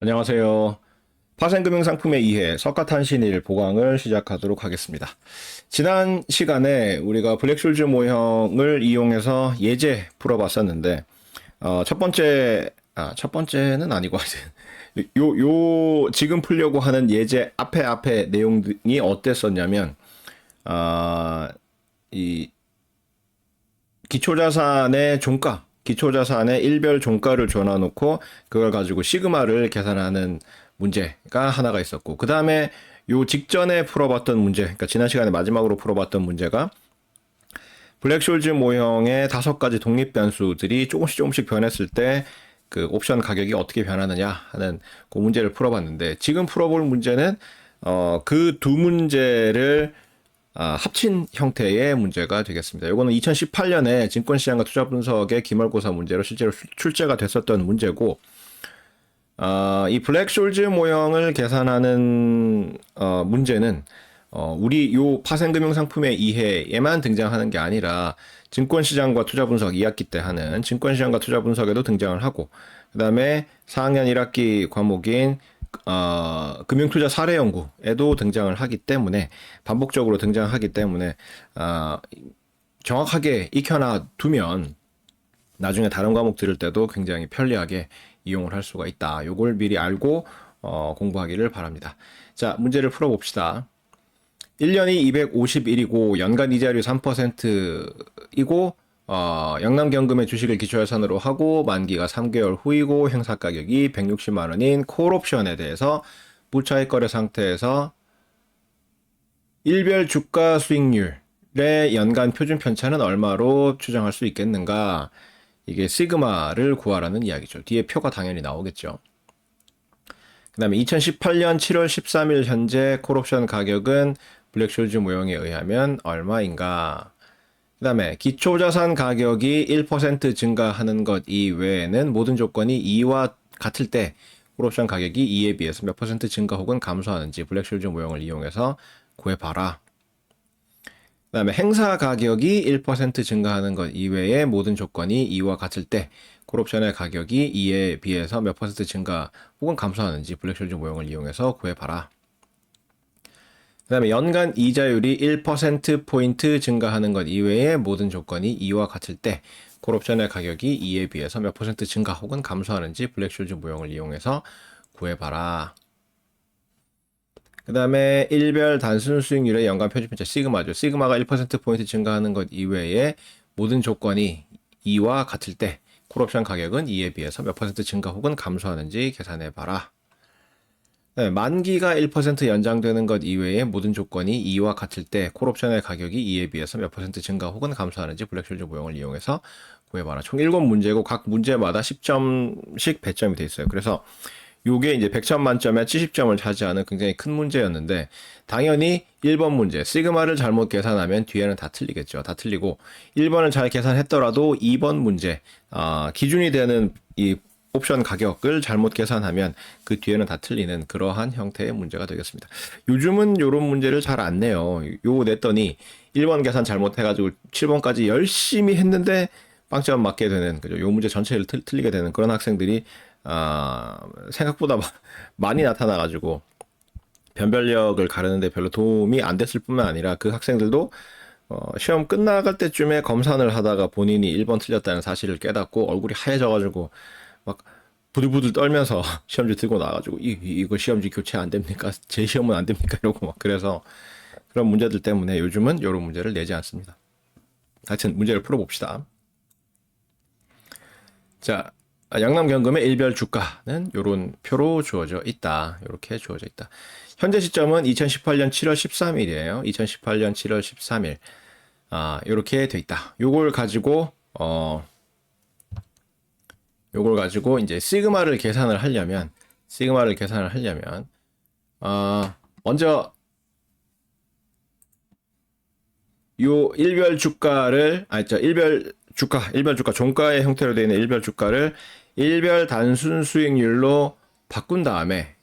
안녕하세요. 파생금융상품의 이해, 석가탄신일 보강을 시작하도록 하겠습니다. 지난 시간에 우리가 블랙숄즈 모형을 이용해서 예제 풀어봤었는데, 첫 번째는 아니고, 지금 풀려고 하는 예제 앞에 내용이 어땠었냐면, 아, 이 기초자산의 종가, 기초자산의 일별 종가를 줘놔놓고 그걸 가지고 시그마를 계산하는 문제가 하나가 있었고, 그 다음에 요 직전에 풀어봤던 문제, 그러니까 지난 시간에 마지막으로 풀어봤던 문제가 블랙숄즈 모형의 5가지 독립 변수들이 조금씩 변했을 때 그 옵션 가격이 어떻게 변하느냐 하는 그 문제를 풀어봤는데, 지금 풀어볼 문제는 그 두 문제를 합친 형태의 문제가 되겠습니다. 이거는 2018년에 증권시장과 투자분석의 기말고사 문제로 실제로 출제가 됐었던 문제고, 이 블랙숄즈 모형을 계산하는 문제는 우리 요 파생금융상품의 이해에만 등장하는 게 아니라 증권시장과 투자분석 2학기 때 하는 증권시장과 투자분석에도 등장을 하고, 그 다음에 4학년 1학기 과목인 금융투자 사례 연구에도 등장을 하기 때문에, 반복적으로 등장하기 때문에 정확하게 익혀놔 두면 나중에 다른 과목 들을 때도 굉장히 편리하게 이용을 할 수가 있다. 요걸 미리 알고 공부하기를 바랍니다. 자, 문제를 풀어봅시다. 1년이 251이고 연간 이자율이 3%이고 영남경금의 주식을 기초자산으로 하고 만기가 3개월 후이고 행사가격이 160만 원인 콜옵션에 대해서 무차익 거래 상태에서 일별 주가 수익률의 연간 표준 편차는 얼마로 추정할 수 있겠는가? 이게 시그마를 구하라는 이야기죠. 뒤에 표가 당연히 나오겠죠. 그 다음에 2018년 7월 13일 현재 콜옵션 가격은 블랙숄즈 모형에 의하면 얼마인가? 그 다음에 기초자산 가격이 1% 증가하는 것 이외에는 모든 조건이 2와 같을 때 콜옵션 가격이 2에 비해서 몇 퍼센트 증가 혹은 감소하는지 블랙숄즈 모형을 이용해서 구해봐라. 그 다음에 행사 가격이 1% 증가하는 것 이외에 모든 조건이 2와 같을 때 콜옵션의 가격이 2에 비해서 몇 퍼센트 증가 혹은 감소하는지 블랙숄즈 모형을 이용해서 구해봐라. 그 다음에 연간 이자율이 1%포인트 증가하는 것 이외에 모든 조건이 2와 같을 때 콜옵션의 가격이 2에 비해서 몇 퍼센트 증가 혹은 감소하는지 블랙숄즈 모형을 이용해서 구해봐라. 그 다음에 일별 단순 수익률의 연간 표준편차 시그마죠. 시그마가 1%포인트 증가하는 것 이외에 모든 조건이 2와 같을 때 콜옵션 가격은 2에 비해서 몇 퍼센트 증가 혹은 감소하는지 계산해봐라. 네, 만기가 1% 연장되는 것 이외에 모든 조건이 2와 같을 때 콜옵션의 가격이 2에 비해서 몇 퍼센트 증가 혹은 감소하는지 블랙숄즈 모형을 이용해서 구해봐라. 총 7문제고 각 문제마다 10점씩 배점이 돼 있어요. 그래서 요게 이제 100점 만점에 70점을 차지하는 굉장히 큰 문제였는데, 당연히 1번 문제 시그마를 잘못 계산하면 뒤에는 다 틀리겠죠. 다 틀리고 1번을 잘 계산했더라도 2번 문제 기준이 되는 이 옵션 가격을 잘못 계산하면 그 뒤에는 다 틀리는 그러한 형태의 문제가 되겠습니다. 요즘은 이런 문제를 잘 안 내요. 요 냈더니 1번 계산 잘못해가지고 7번까지 열심히 했는데 빵점 맞게 되는, 그죠? 요 문제 전체를 틀리게 되는 그런 학생들이 생각보다 많이 나타나가지고 변별력을 가르는데 별로 도움이 안 됐을 뿐만 아니라 그 학생들도 시험 끝나갈 때쯤에 검산을 하다가 본인이 1번 틀렸다는 사실을 깨닫고 얼굴이 하얘져가지고 막 부들부들 떨면서 시험지 들고 나가지고 이거 시험지 교체 안 됩니까? 제 시험은 안 됩니까? 이러고 막, 그래서 그런 문제들 때문에 요즘은 이런 문제를 내지 않습니다. 하여튼 문제를 풀어봅시다. 자, 양남경금의 일별 주가는 이런 표로 주어져 있다. 이렇게 주어져 있다. 현재 시점은 2018년 7월 13일이에요. 2018년 7월 13일. 이렇게 돼 있다. 요걸 가지고 이제 시그마를 계산을 하려면 먼저 요 일별 주가를 일별 주가 종가의 형태로 되어 있는 일별 주가를 일별 단순 수익률로 바꾼 다음에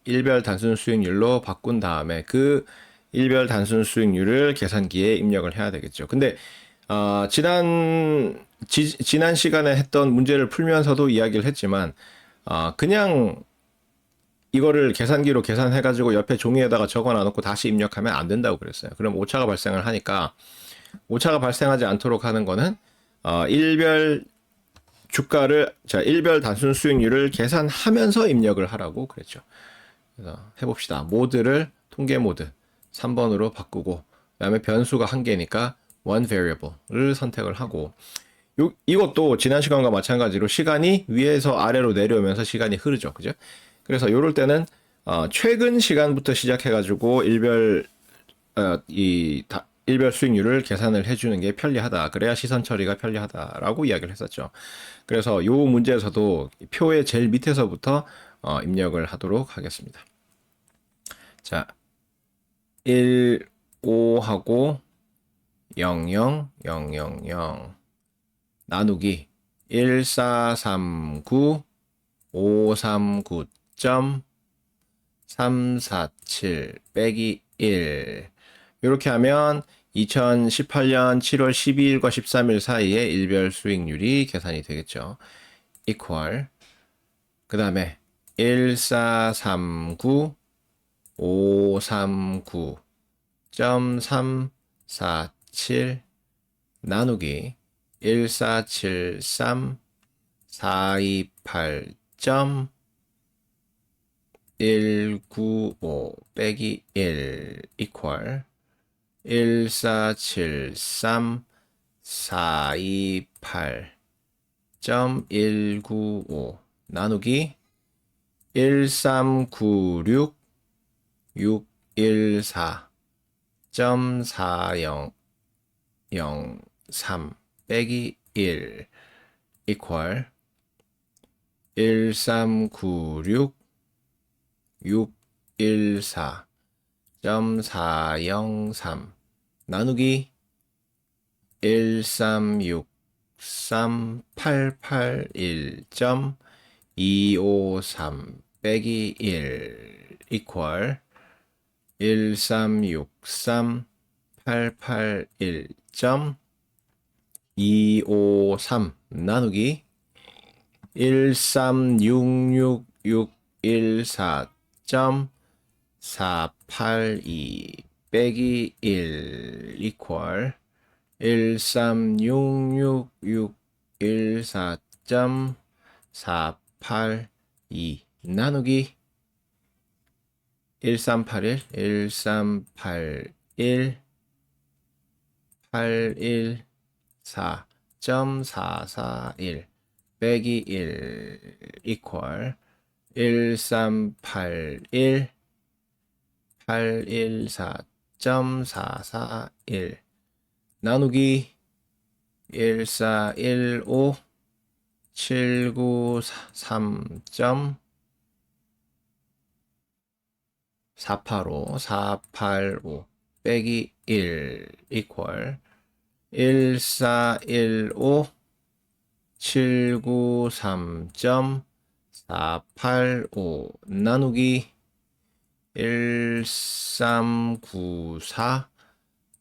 그 일별 단순 수익률을 계산기에 입력을 해야 되겠죠. 근데 지난 시간에 했던 문제를 풀면서도 이야기를 했지만 그냥 이거를 계산기로 계산해가지고 옆에 종이에다가 적어놔놓고 다시 입력하면 안 된다고 그랬어요. 그럼 오차가 발생을 하니까 오차가 발생하지 않도록 하는 거는 일별 주가를 일별 단순 수익률을 계산하면서 입력을 하라고 그랬죠. 그래서 해봅시다. 모드를 통계 모드 3번으로 바꾸고 그다음에 변수가 한 개니까 one variable을 선택을 하고 이것도 지난 시간과 마찬가지로 시간이 위에서 아래로 내려오면서 시간이 흐르죠. 그죠? 그래서 요럴 때는 최근 시간부터 시작해가지고 일별 수익률을 계산을 해주는 게 편리하다. 그래야 시선 처리가 편리하다라고 이야기를 했었죠. 그래서 요 문제에서도 표의 제일 밑에서부터 입력을 하도록 하겠습니다. 자, 1, 5하고 0, 0, 0, 0, 0 나누기 1, 4, 3, 9, 5, 3, 9.347 빼기 1 이렇게 하면 2018년 7월 12일과 13일 사이에 일별 수익률이 계산이 되겠죠. equal 그 다음에 1439 539.347 나누기 1473 428.195 빼기 1 equal 1473 428.195 나누기 1396 614.4003 빼기 1 equal 1396 614.403 나누기 1363881.253 빼기 1 equal 1363881.253 나누기 1366614.482 빼기 1 equal 1366614.482 나누기 1381 1381 814.441 빼기 1 equal 1381 814.441 나누기 1415 793.485 485 빼기 1 equal 1415 793.485 나누기 1394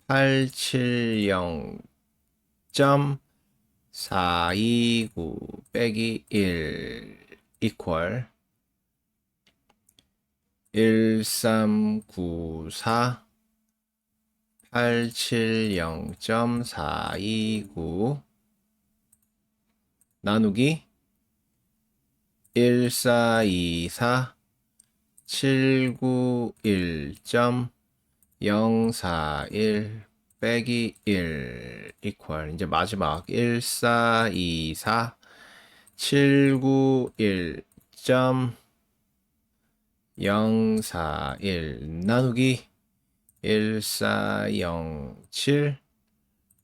870.429 빼기 1 equal 1394 870.429 나누기 1424 791.041 빼기 1 equal 이제 마지막 1424 791.041 나누기 1407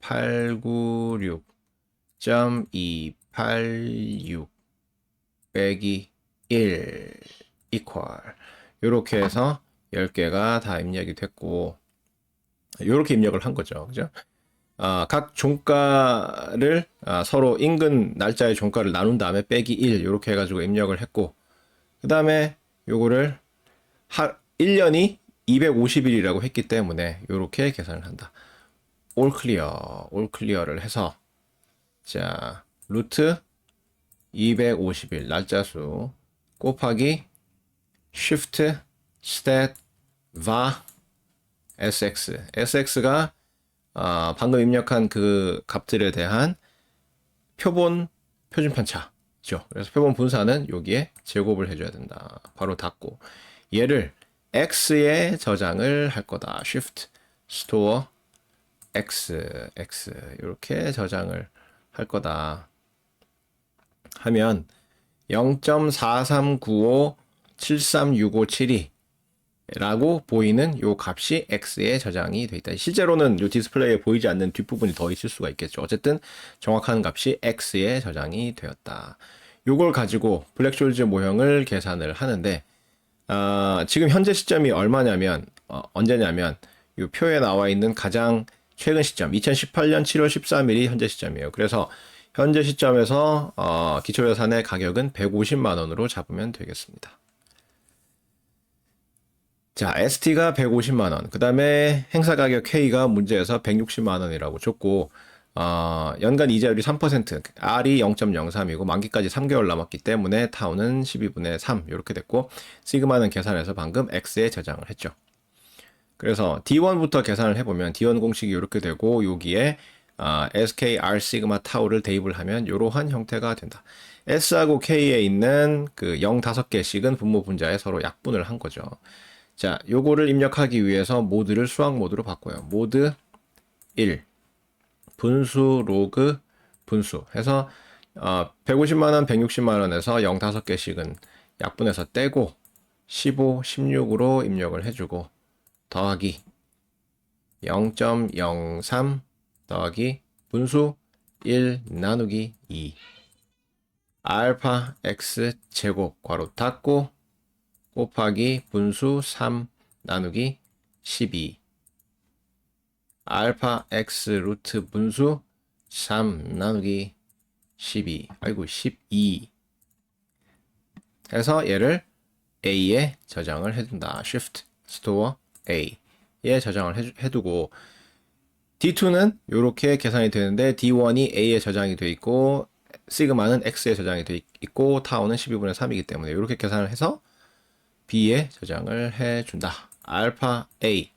896.286 빼기 1 equal 요렇게 해서 10개가 다 입력이 됐고 요렇게 입력을 한 거죠. 그죠? 각 종가를 서로 인근 날짜의 종가를 나눈 다음에 빼기 1 요렇게 해가지고 입력을 했고 그 다음에 요거를 1년이 250일이라고 했기 때문에 요렇게 계산을 한다. all clear를 해서 자 루트 250일 날짜 수 곱하기 shift stat var sx. sx가 방금 입력한 그 값들에 대한 표본 표준 편차죠. 그래서 표본 분사는 여기에 제곱을 해줘야 된다. 바로 닫고 얘를 x에 저장을 할 거다. shift store x 이렇게 저장을 할 거다. 하면 0.4395736572 라고 보이는 요 값이 x에 저장이 되어 있다. 실제로는 요 디스플레이에 보이지 않는 뒷부분이 더 있을 수가 있겠죠. 어쨌든 정확한 값이 x에 저장이 되었다. 요걸 가지고 블랙쇼일즈 모형을 계산을 하는데 지금 현재 시점이 얼마냐면 언제냐면 요 표에 나와 있는 가장 최근 시점 2018년 7월 13일이 현재 시점이에요. 그래서 현재 시점에서 기초예산의 가격은 150만 원으로 잡으면 되겠습니다. 자, ST가 150만 원, 그 다음에 행사 가격 K가 문제에서 160만 원이라고 줬고, 연간 이자율이 3%, R이 0.03이고, 만기까지 3개월 남았기 때문에 타우는 12분의 3, 이렇게 됐고, 시그마는 계산해서 방금 X에 저장을 했죠. 그래서 D1부터 계산을 해보면, D1 공식이 이렇게 되고, 여기에 SK, R, 시그마, 타우를 대입을 하면 이러한 형태가 된다. S하고 K에 있는 그 0, 5개씩은 분모 분자에 서로 약분을 한 거죠. 자, 요거를 입력하기 위해서 모드를 수학 모드로 바꿔요. 모드 1, 분수, 로그, 분수 해서 150만 원, 160만 원에서 0, 5개씩은 약분해서 떼고 15, 16으로 입력을 해주고 더하기 0.03 더하기 분수 1 나누기 2 알파 x 제곱 괄호 닫고 곱하기 분수 3 나누기 12 알파 x 루트 분수 3 나누기 12 아이고 12 해서 얘를 A에 저장을 해둔다. Shift Store A에 저장을 해두고 D2는 이렇게 계산이 되는데 D1이 A에 저장이 되어 있고 시그마는 X에 저장이 되어 있고 타우는 12분의 3이기 때문에 이렇게 계산을 해서 B에 저장을 해준다. 알파 A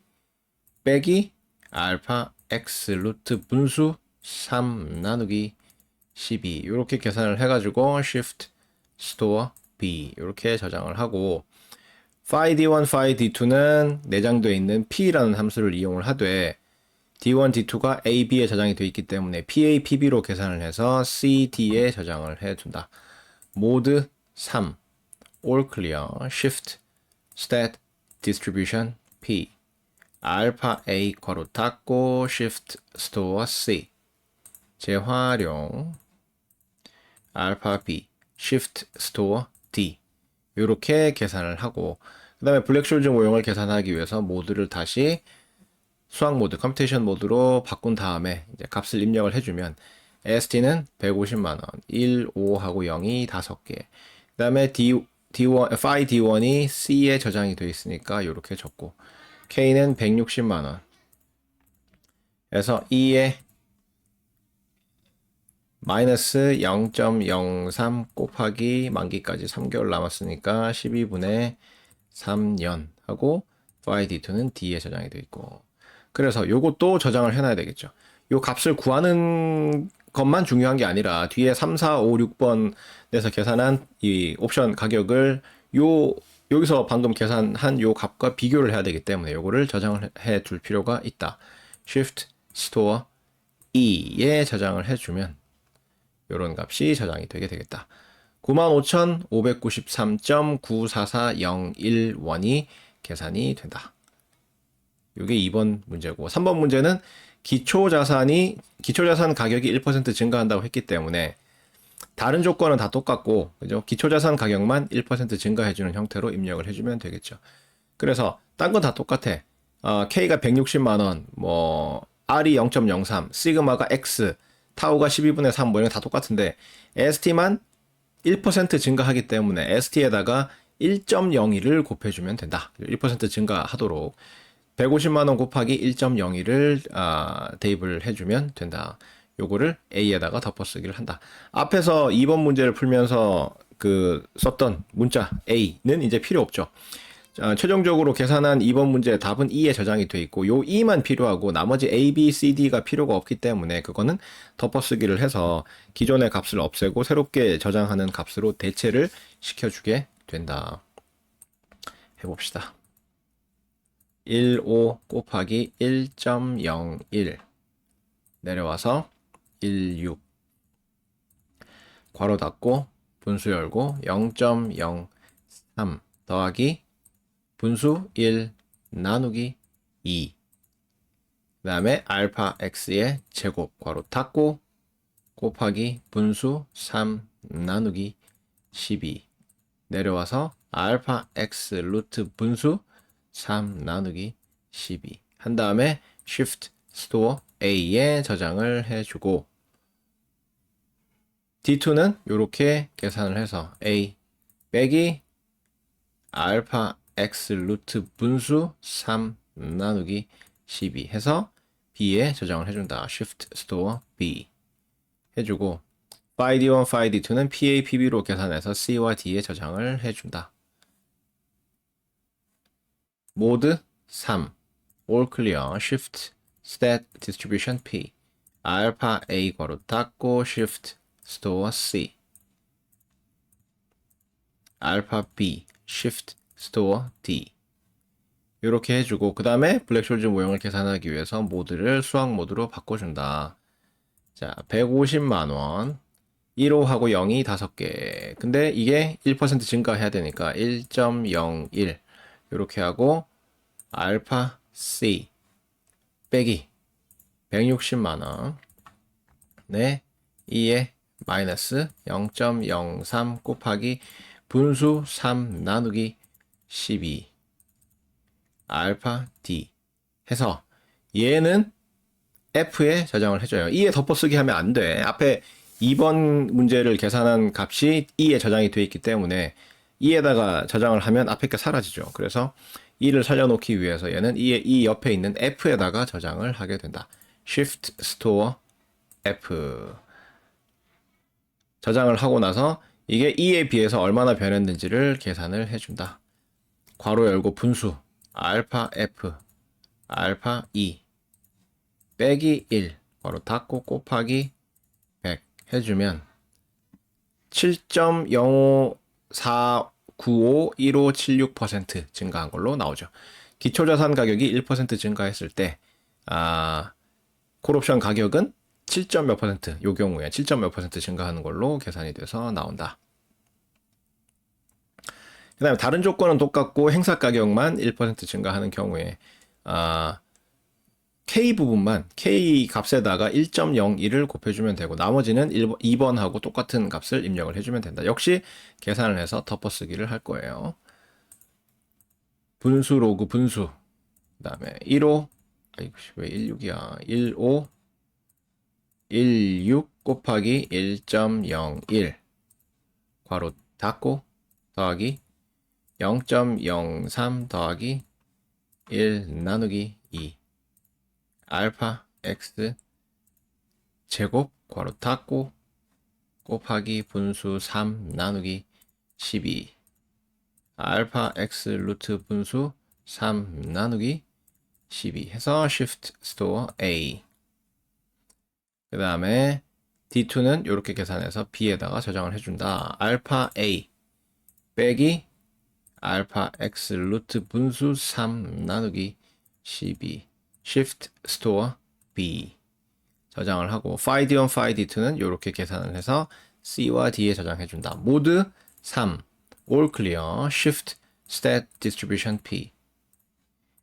빼기 알파 X 루트 분수 3 나누기 12 이렇게 계산을 해가지고 Shift Store B 이렇게 저장을 하고 phi D1, phi D2는 내장되어 있는 P라는 함수를 이용을 하되 D1, D2가 A, B에 저장이 되어 있기 때문에 PA, PB로 계산을 해서 C, D에 저장을 해둔다. 모드 3 All Clear Shift Stat Distribution P 알파 A 괄호 닫고 Shift Store C 재활용 알파 B Shift Store D 이렇게 계산을 하고 그 다음에 블랙쇼일즈 모형을 계산하기 위해서 모드를 다시 수학 모드, 컴퓨테이션 모드로 바꾼 다음에 이제 값을 입력을 해주면 ST는 150만 원, 1, 5하고 0이 5개. 그 다음에 D1, phi D1이 C에 저장이 되어 있으니까 이렇게 적고 K는 160만 원. 그래서 E에 마이너스 0.03 곱하기 만기까지 3개월 남았으니까 12분의 3년 하고 phi D2는 D에 저장이 되어 있고 그래서 요것도 저장을 해놔야 되겠죠. 요 값을 구하는 것만 중요한 게 아니라 뒤에 3, 4, 5, 6번에서 계산한 이 옵션 가격을 여기서 방금 계산한 요 값과 비교를 해야 되기 때문에 요거를 저장을 해 둘 필요가 있다. Shift Store E에 저장을 해주면 요런 값이 저장이 되게 되겠다. 95,593.944001원이 계산이 된다. 이게 2번 문제고 3번 문제는 기초자산 가격이 1% 증가한다고 했기 때문에 다른 조건은 다 똑같고 그죠? 기초자산 가격만 1% 증가해주는 형태로 입력을 해주면 되겠죠. 그래서 딴 건 다 똑같아. K가 160만 원, 뭐 R이 0.03, 시그마가 X, 타우가 12분의 3 뭐 이런 다 똑같은데 ST만 1% 증가하기 때문에 ST에다가 1.02를 곱해주면 된다. 1% 증가하도록 150만 원 곱하기 1.02를 대입을 해주면 된다. 요거를 A에다가 덮어쓰기를 한다. 앞에서 2번 문제를 풀면서 그 썼던 문자 A는 이제 필요 없죠. 최종적으로 계산한 2번 문제의 답은 E에 저장이 돼 있고 요 E만 필요하고 나머지 A, B, C, D가 필요가 없기 때문에 그거는 덮어쓰기를 해서 기존의 값을 없애고 새롭게 저장하는 값으로 대체를 시켜주게 된다. 해봅시다. 15 곱하기 1.01 내려와서 16 괄호 닫고 분수 열고 0.03 더하기 분수 1 나누기 2 그 다음에 알파 x의 제곱 괄호 닫고 곱하기 분수 3 나누기 12 내려와서 알파 x 루트 분수 3 나누기 12 한 다음에 shift store a에 저장을 해주고 D2는 이렇게 계산을 해서 a 빼기 알파 x 루트 분수 3 나누기 12 해서 b에 저장을 해준다. shift store b 해주고 phi d1, phi d2는 pa, pb로 계산해서 c와 d에 저장을 해준다. 모드 3 all clear shift stat distribution p 알파 a 괄호 닫고 shift store c 알파 b shift store d 이렇게 해주고 그 다음에 블랙숄즈 모형을 계산하기 위해서 모드를 수학 모드로 바꿔준다. 자, 150만원 1호하고 0이 5개. 근데 이게 1% 증가해야 되니까 1.01 이렇게 하고 알파 C 빼기 160만원 네 2에 마이너스 0.03 곱하기 분수 3 나누기 12 알파 D 해서 얘는 F에 저장을 해줘요. E에 덮어쓰기 하면 안 돼. 앞에 2번 문제를 계산한 값이 E에 저장이 되어 있기 때문에 E에다가 저장을 하면 앞에 게 사라지죠. 그래서 E를 살려놓기 위해서 얘는 E 옆에 있는 F에다가 저장을 하게 된다. Shift Store F 저장을 하고 나서 이게 E에 비해서 얼마나 변했는지를 계산을 해준다. 괄호 열고 분수 알파 F 알파 E 빼기 1 괄호 닫고 곱하기 100 해주면 7.05495156% 증가한 걸로 나오죠. 기초자산 가격이 1% 증가했을 때 콜옵션 가격은 7점 몇 퍼센트, 요 경우에 7점 몇 퍼센트 증가하는 걸로 계산이 돼서 나온다. 그 다음에 다른 조건은 똑같고 행사 가격만 1% 증가하는 경우에 K 부분만 K 값에다가 1.01을 곱해주면 되고 나머지는 2번하고 똑같은 값을 입력을 해주면 된다. 역시 계산을 해서 덮어쓰기를 할 거예요. 분수 로그 분수 그 다음에 1호 왜 16이야 15 16 곱하기 1.01 괄호 닫고 더하기 0.03 더하기 1 나누기 2 알파 x 제곱 괄호 닫고 곱하기 분수 3 나누기 12 알파 x 루트 분수 3 나누기 12 해서 shift store a 그 다음에 D2는 이렇게 계산해서 B에다가 저장을 해준다. 알파 A 빼기 알파 X 루트 분수 3 나누기 12 Shift Store B 저장을 하고 phi D1, phi D2는 이렇게 계산을 해서 C와 D에 저장해준다. 모드 3 All Clear Shift Stat Distribution P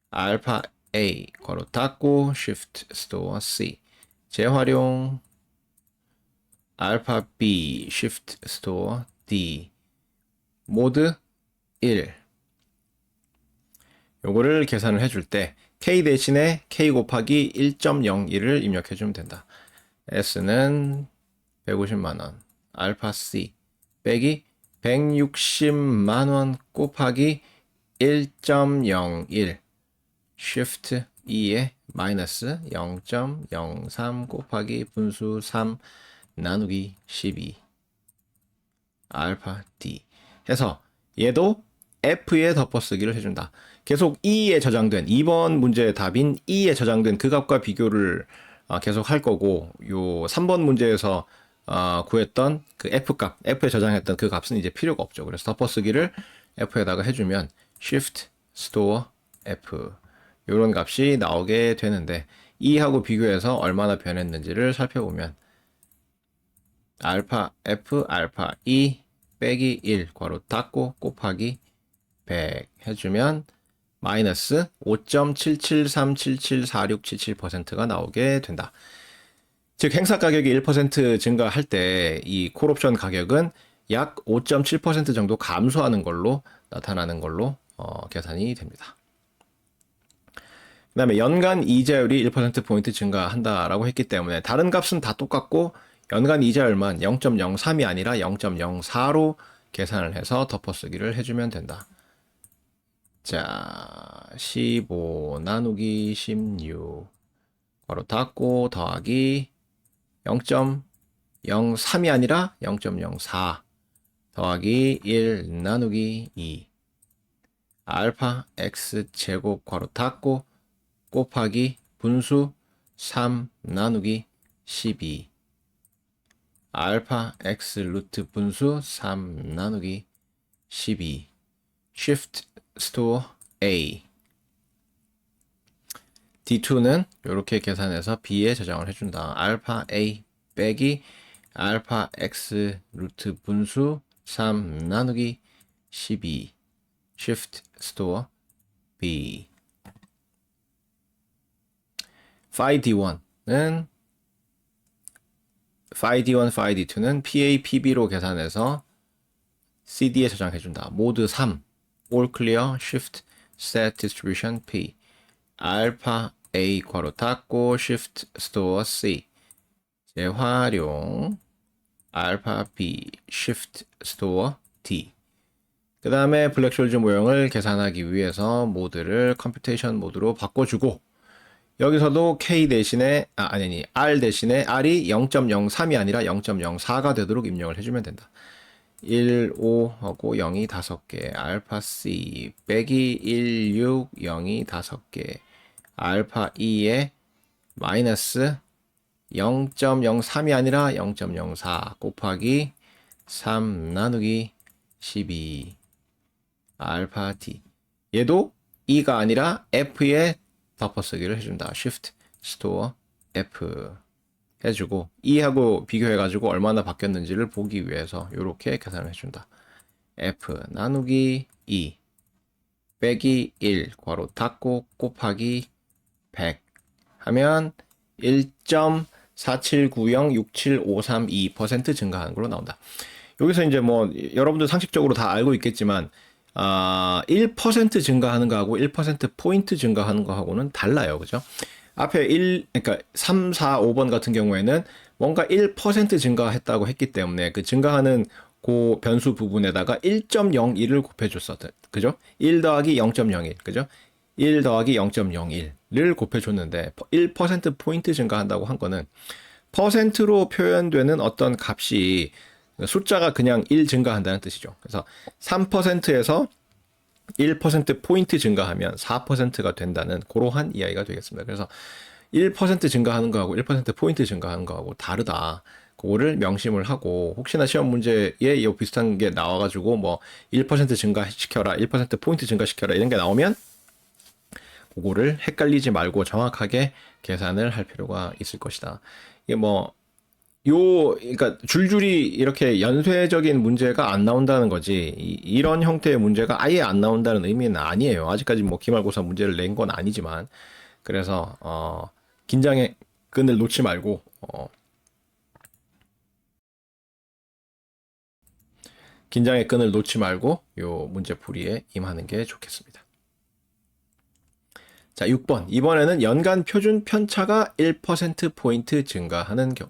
알파 A 괄호 닫고 Shift Store C 재활용 알파 B Shift Store D 모드 1 요거를 계산을 해줄 때 K 대신에 K 곱하기 1.01을 입력해 주면 된다. S는 150만원 알파 C 빼기 160만원 곱하기 1.01 Shift E에 마이너스 0.03 곱하기 분수 3 나누기 12 알파 D 해서 얘도 F에 덮어쓰기를 해준다. 계속 E에 저장된 2번 문제의 답인 E에 저장된 그 값과 비교를 계속 할 거고 요 3번 문제에서 구했던 그 F 값, F에 저장했던 그 값은 이제 필요가 없죠. 그래서 덮어쓰기를 F에다가 해주면 Shift Store F 요런 값이 나오게 되는데 E하고 비교해서 얼마나 변했는지를 살펴보면 알파 F 알파 E 빼기 1 괄호 닫고 곱하기 100 해주면 마이너스 5.7737746777%가 나오게 된다. 즉 행사 가격이 1% 증가할 때 이 콜옵션 가격은 약 5.7% 정도 감소하는 걸로 나타나는 걸로 계산이 됩니다. 그 다음에 연간 이자율이 1%포인트 증가한다라고 했기 때문에 다른 값은 다 똑같고 연간 이자율만 0.03이 아니라 0.04로 계산을 해서 덮어쓰기를 해주면 된다. 자, 15 나누기 16 괄호 닫고 더하기 0.03이 아니라 0.04 더하기 1 나누기 2 알파 x 제곱 괄호 닫고 곱하기 분수 3 나누기 12 알파 x 루트 분수 3 나누기 12 shift store a D2는 이렇게 계산해서 B에 저장을 해준다. 알파 A 빼기 알파 X 루트 분수 3 나누기 12 shift store B phi D1는 phi D1, phi D2는 PA, PB로 계산해서 CD에 저장해준다. 모드 3 all clear shift set distribution P 알파 A 괄호 닫고 shift store C 재활용 알파 B shift store D 그 다음에 블랙숄즈 모형을 계산하기 위해서 모드를 컴퓨테이션 모드로 바꿔주고 여기서도 K 대신에 R 대신에 R이 0.03이 아니라 0.04가 되도록 입력을 해주면 된다. 1, 5하고 0이 5개 알파 C 빼기 1, 6, 0이 5개 알파 2에 마이너스 0.03이 아니라 0.04 곱하기 3 나누기 12 알파 D 얘도 E가 아니라 F에 덮어쓰기를 해준다. Shift Store F 해주고 E하고 비교해가지고 얼마나 바뀌었는지를 보기 위해서 이렇게 계산을 해준다. F 나누기 2 빼기 1 괄호 닫고 곱하기 100 하면 1.479067532% 증가하는 걸로 나온다. 여기서 이제 뭐 여러분들 상식적으로 다 알고 있겠지만 1% 증가하는 거하고 1% 포인트 증가하는 거하고는 달라요. 그죠? 앞에 그러니까 3, 4, 5번 같은 경우에는 뭔가 1% 증가했다고 했기 때문에 그 증가하는 그 변수 부분에다가 1.01을 곱해줬었던, 그죠? 1 더하기 0.01, 그죠? 1 더하기 0.01를 곱해줬는데 1% 포인트 증가한다고 한 거는 퍼센트로 표현되는 어떤 값이 숫자가 그냥 1 증가한다는 뜻이죠. 그래서 3%에서 1% 포인트 증가하면 4%가 된다는 그러한 이야기가 되겠습니다. 그래서 1% 증가하는 거하고 1% 포인트 증가하는 거하고 다르다. 그거를 명심을 하고 혹시나 시험 문제에 이 비슷한 게 나와가지고 뭐 1% 증가시켜라, 1% 포인트 증가시켜라 이런 게 나오면 그거를 헷갈리지 말고 정확하게 계산을 할 필요가 있을 것이다. 이게 뭐 그러니까 줄줄이 이렇게 연쇄적인 문제가 안 나온다는 거지. 이런 형태의 문제가 아예 안 나온다는 의미는 아니에요. 아직까지 뭐 기말고사 문제를 낸 건 아니지만, 그래서 긴장의 끈을 놓지 말고 긴장의 끈을 놓지 말고 요 문제풀이에 임하는 게 좋겠습니다. 자, 6번. 이번에는 연간 표준 편차가 1% 포인트 증가하는 경우.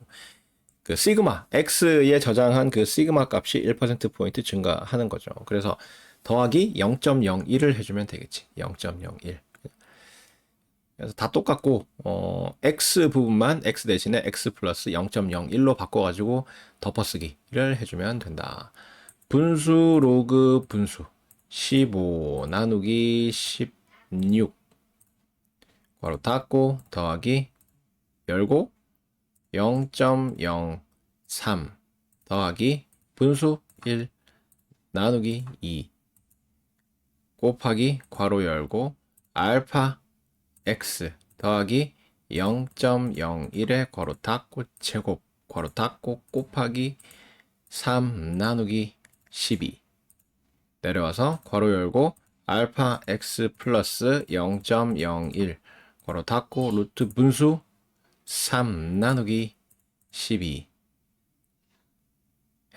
그 시그마 x에 저장한 그 시그마 값이 1% 포인트 증가하는 거죠. 그래서 더하기 0.01을 해주면 되겠지. 0.01. 그래서 다 똑같고 x 부분만 x 대신에 x 플러스 0.01로 바꿔가지고 덮어쓰기를 해주면 된다. 분수 로그 분수 15 나누기 16 괄호 닫고 더하기 열고 0.03 더하기 분수 1 나누기 2 곱하기 괄호 열고 알파 x 더하기 0.01의 괄호 닫고 제곱 괄호 닫고 곱하기 3 나누기 12 내려와서 괄호 열고 알파 x 플러스 0.01 괄호 닫고 루트 분수 3 나누기 12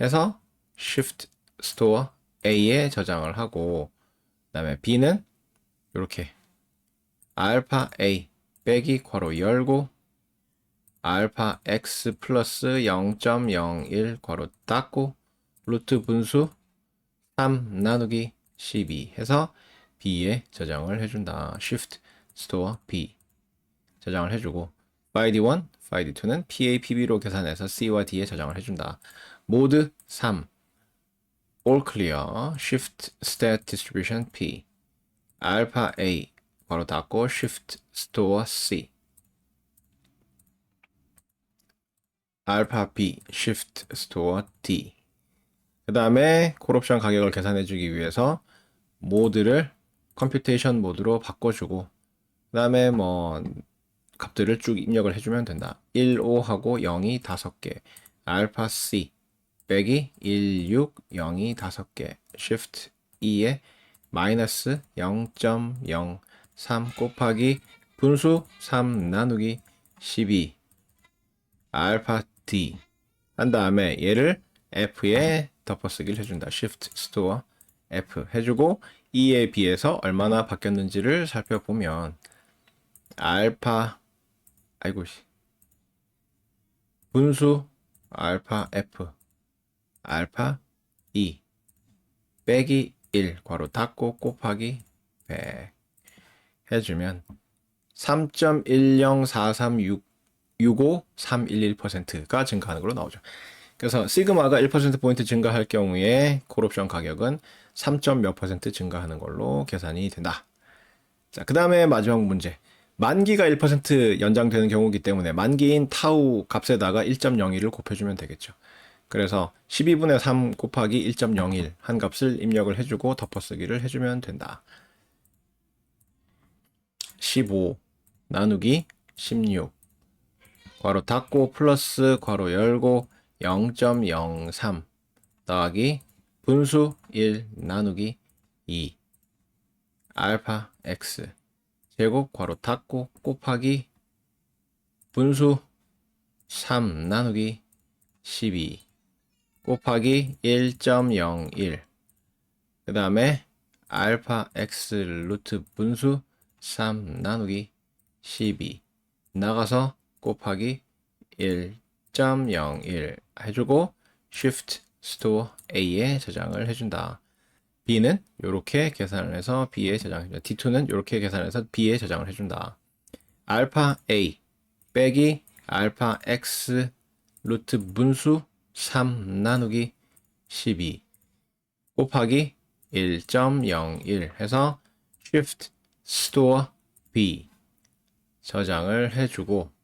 해서 shift store A에 저장을 하고 그다음에 B는 이렇게 알파 A 빼기 괄호 열고 알파 x 플러스 0.01 괄호 닫고 루트 분수 3 나누기 12 해서 B에 저장을 해준다. Shift Store B 저장을 해주고 find 1, find 2는 PA, PB로 계산해서 C와 D에 저장을 해준다. 모드 3 all clear Shift Stat Distribution P 알파 A 괄호 닫고 Shift Store C 알파 B Shift Store D 그 다음에 콜옵션 가격을 계산해주기 위해서 모드를 컴퓨테이션 모드로 바꿔주고 그 다음에 뭐 값들을 쭉 입력을 해주면 된다. 1, 5하고 0이 5개 알파 C 빼기 1, 6, 0이 5개 Shift E에 마이너스 0.03 곱하기 분수 3 나누기 12 알파 D 한 다음에 얘를 F에 덮어쓰기를 해준다. Shift Store F 해주고 E에 비해서 얼마나 바뀌었는지를 살펴보면 알파 분수 알파 F 알파 E 빼기 1 괄호 닫고 곱하기 100 해주면 3.1043665,311%가 증가하는 걸로 나오죠. 그래서 시그마가 1%포인트 증가할 경우에 콜옵션 가격은 3. 몇 % 증가하는 걸로 계산이 된다. 자, 그 다음에 마지막 문제. 만기가 1% 연장되는 경우이기 때문에 만기인 타우 값에다가 1.01을 곱해주면 되겠죠. 그래서 12분의 3 곱하기 1.01 한 값을 입력을 해주고 덮어쓰기를 해주면 된다. 15 나누기 16 괄호 닫고 플러스 괄호 열고 0.03 더하기 분수 1 나누기 2 알파 x 제곱 괄호 닫고 곱하기 분수 3 나누기 12 곱하기 1.01 그 다음에 알파 x 루트 분수 3 나누기 12 나가서 곱하기 1.01 해주고 Shift Store A에 저장을 해준다. B는 이렇게 계산을 해서 B에 저장해준다. D2는 이렇게 계산해서 B에 저장을 해준다. 알파 A 빼기 알파 X 루트 분수 3 나누기 12 곱하기 1.01 해서 Shift Store B 저장을 해주고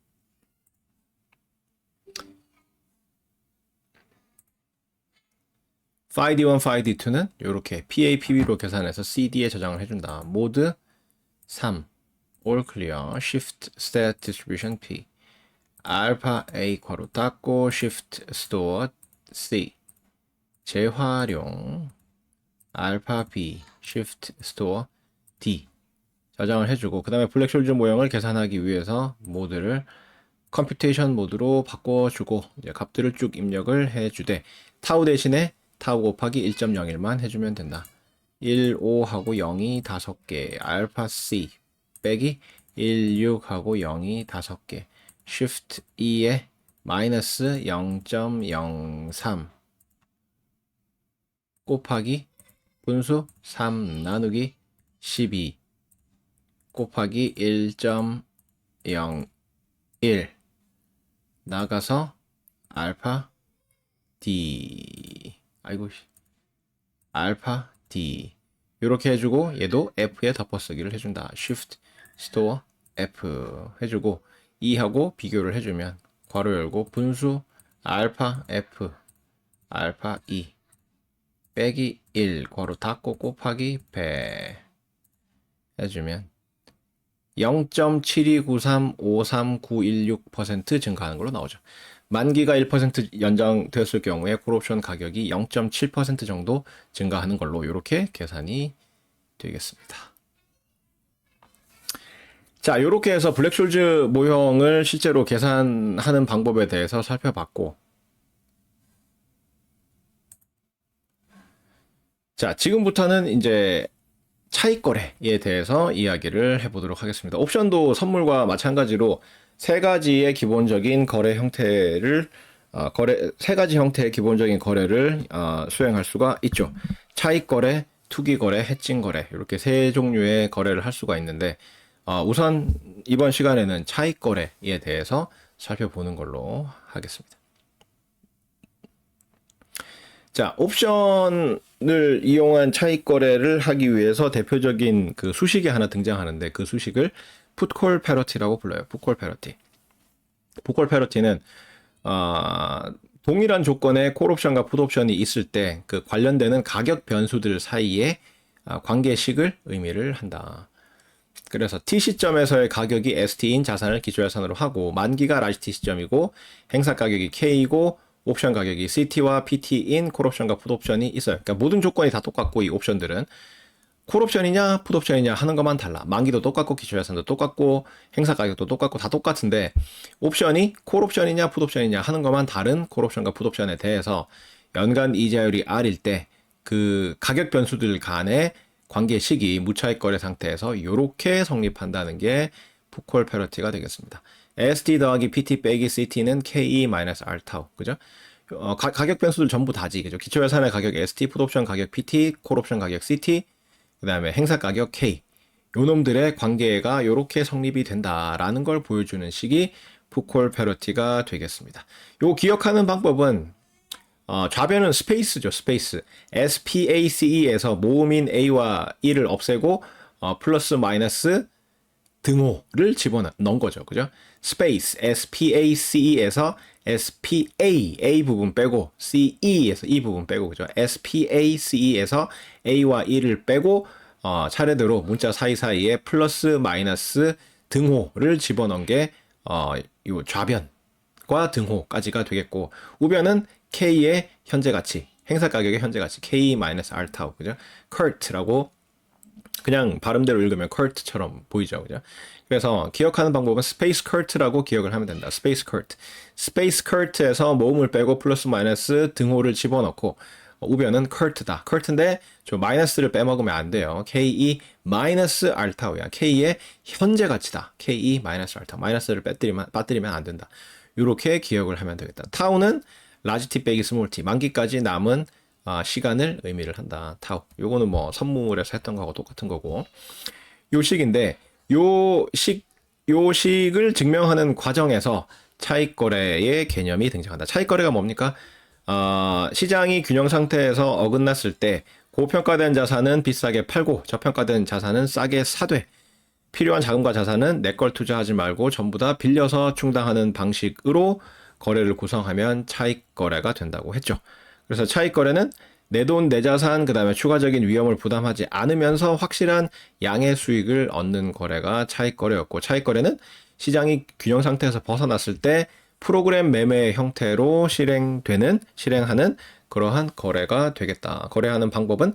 FID1, FID2는 이렇게 PA, PB로 계산해서 CD에 저장을 해준다. 모드 3 All Clear Shift Stat Distribution P 알파 A 괄호 닫고 Shift Store C 재활용 알파 B Shift Store D 저장을 해주고 그 다음에 블랙숄저 모형을 계산하기 위해서 모드를 컴퓨테이션 모드로 바꿔주고 이제 값들을 쭉 입력을 해주되 타우 대신에 타우 곱하기 1.01만 해주면 된다. 1, 5하고 0이 5개 알파 C 빼기 1, 6하고 0이 5개 Shift E에 마이너스 0.03 곱하기 분수 3 나누기 12 곱하기 1.01 나가서 알파 D 알파 D 이렇게 해주고 얘도 F에 덮어쓰기를 해준다. Shift Store F 해주고 2하고 비교를 해주면 괄호 열고 분수 알파 F 알파 2 빼기 1 괄호 닫고 곱하기 100 해주면 0.729353916% 증가하는 걸로 나오죠. 만기가 1% 연장되었을 경우에 콜옵션 가격이 0.7% 정도 증가하는 걸로 이렇게 계산이 되겠습니다. 자, 이렇게 해서 블랙숄즈 모형을 실제로 계산하는 방법에 대해서 살펴봤고, 자, 지금부터는 이제 차익 거래에 대해서 이야기를 해보도록 하겠습니다. 옵션도 선물과 마찬가지로 세 가지의 기본적인 거래 형태를 세 가지 형태의 기본적인 거래를 수행할 수가 있죠. 차익 거래, 투기 거래, 해칭 거래 이렇게 세 종류의 거래를 할 수가 있는데 우선 이번 시간에는 차익 거래에 대해서 살펴보는 걸로 하겠습니다. 자, 옵션을 이용한 차익 거래를 하기 위해서 대표적인 그 수식이 하나 등장하는데 그 수식을 풋콜 패러티라고 불러요. 풋콜 패러티. 풋콜 패러티는 동일한 조건의 콜옵션과 풋옵션이 있을 때 그 관련되는 가격 변수들 사이에 관계식을 의미를 한다. 그래서 T 시점에서의 가격이 ST인 자산을 기초자산으로 하고 만기가 라지 T 시점이고 행사 가격이 K이고 옵션 가격이 CT와 PT인 콜옵션과 풋옵션이 있어요. 그러니까 모든 조건이 다 똑같고 이 옵션들은 콜옵션이냐 풋옵션이냐 하는 것만 달라. 만기도 똑같고 기초자산도 똑같고 행사 가격도 똑같고 다 똑같은데 옵션이 콜옵션이냐 풋옵션이냐 하는 것만 다른 콜옵션과 풋옵션에 대해서 연간 이자율이 R일 때 그 가격 변수들 간의 관계식이 무차익 거래 상태에서 이렇게 성립한다는 게 풋콜 패러티가 되겠습니다. ST 더하기 PT 빼기 CT는 KE-R 타우. 그죠? 가격 변수들 전부 다지. 그죠? 기초예산의 가격 ST, 풋옵션 가격 PT, 콜옵션 가격 CT, 그 다음에 행사 가격 K. 요 놈들의 관계가 이렇게 성립이 된다라는 걸 보여주는 식이 풋콜 패러티가 되겠습니다. 요 기억하는 방법은 좌변은 스페이스죠, 스페이스. SPACE에서 모음인 A와 E를 없애고 플러스 마이너스 등호를 집어넣은 거죠. 그죠? 스페이스 SPACE에서 SPA A 부분 빼고 CE에서 E 부분 빼고 그죠? SPACE에서 A와 E를 빼고 차례대로 문자 사이사이에 플러스 마이너스 등호를 집어넣은 게 요 좌변과 등호까지가 되겠고 우변은 K의 현재 가치, 행사 가격의 현재 가치 K-R 타우 그죠? CURT라고 그냥 발음대로 읽으면 CURT처럼 보이죠. 그죠? 그래서 기억하는 방법은 스페이스 CURT라고 기억을 하면 된다. 스페이스 CURT. 스페이스 CURT에서 모음을 빼고 플러스 마이너스 등호를 집어넣고 우변은 CURT다. CURT인데 저 마이너스를 빼먹으면 안 돼요. KE-R 타우야. K의 현재 가치다. KE-R 타우. 마이너스를 빠뜨리면 안 된다. 이렇게 기억을 하면 되겠다. 타우는 라지 T 빼기 스몰 t 만기까지 남은 시간을 의미를 한다. 타우. 요거는 뭐 선물에서 했던 거하고 똑같은 거고. 요 식인데 요 식을 증명하는 과정에서 차익 거래의 개념이 등장한다. 차익 거래가 뭡니까? 시장이 균형 상태에서 어긋났을 때 고평가된 자산은 비싸게 팔고 저평가된 자산은 싸게 사되 필요한 자금과 자산은 내 걸 투자하지 말고 전부 다 빌려서 충당하는 방식으로 거래를 구성하면 차익 거래가 된다고 했죠. 그래서 차익 거래는 내 돈, 내 자산, 그 다음에 추가적인 위험을 부담하지 않으면서 확실한 양의 수익을 얻는 거래가 차익 거래였고, 차익 거래는 시장이 균형 상태에서 벗어났을 때 프로그램 매매 형태로 실행하는 그러한 거래가 되겠다. 거래하는 방법은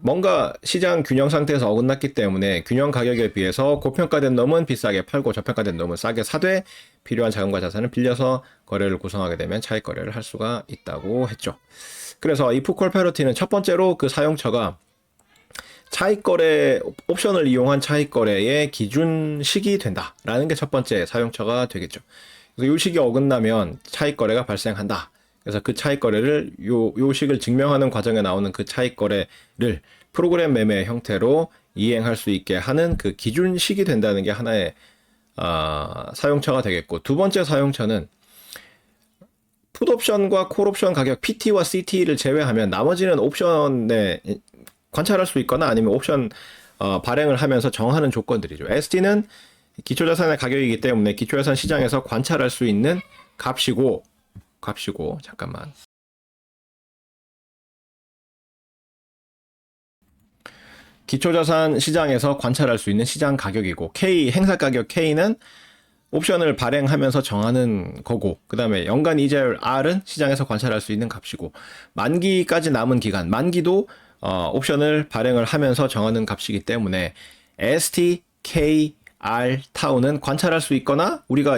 뭔가 시장 균형 상태에서 어긋났기 때문에 균형 가격에 비해서 고평가된 놈은 비싸게 팔고 저평가된 놈은 싸게 사되 필요한 자금과 자산을 빌려서 거래를 구성하게 되면 차익 거래를 할 수가 있다고 했죠. 그래서 이 풋콜 패러티는 첫 번째로 그 사용처가 차익 거래 옵션을 이용한 차익 거래의 기준식이 된다라는 게 첫 번째 사용처가 되겠죠. 그래서 이 식이 어긋나면 차익 거래가 발생한다. 그래서 그 차익 거래를 요 식을 증명하는 과정에 나오는 그 차익 거래를 프로그램 매매 형태로 이행할 수 있게 하는 그 기준식이 된다는 게 하나의 사용처가 되겠고 두 번째 사용처는 풋옵션과 콜옵션 가격 PT와 CT를 제외하면 나머지는 옵션에 관찰할 수 있거나 아니면 옵션 발행을 하면서 정하는 조건들이죠. ST는 기초자산의 가격이기 때문에 기초자산 시장에서 관찰할 수 있는 값이고 잠깐만. 기초자산 시장에서 관찰할 수 있는 시장 가격이고 행사 가격 K는 옵션을 발행하면서 정하는 거고, 그 다음에 연간 이자율 R은 시장에서 관찰할 수 있는 값이고, 만기까지 남은 기간, 만기도 옵션을 발행을 하면서 정하는 값이기 때문에 ST, K, R, 타우는 관찰할 수 있거나 우리가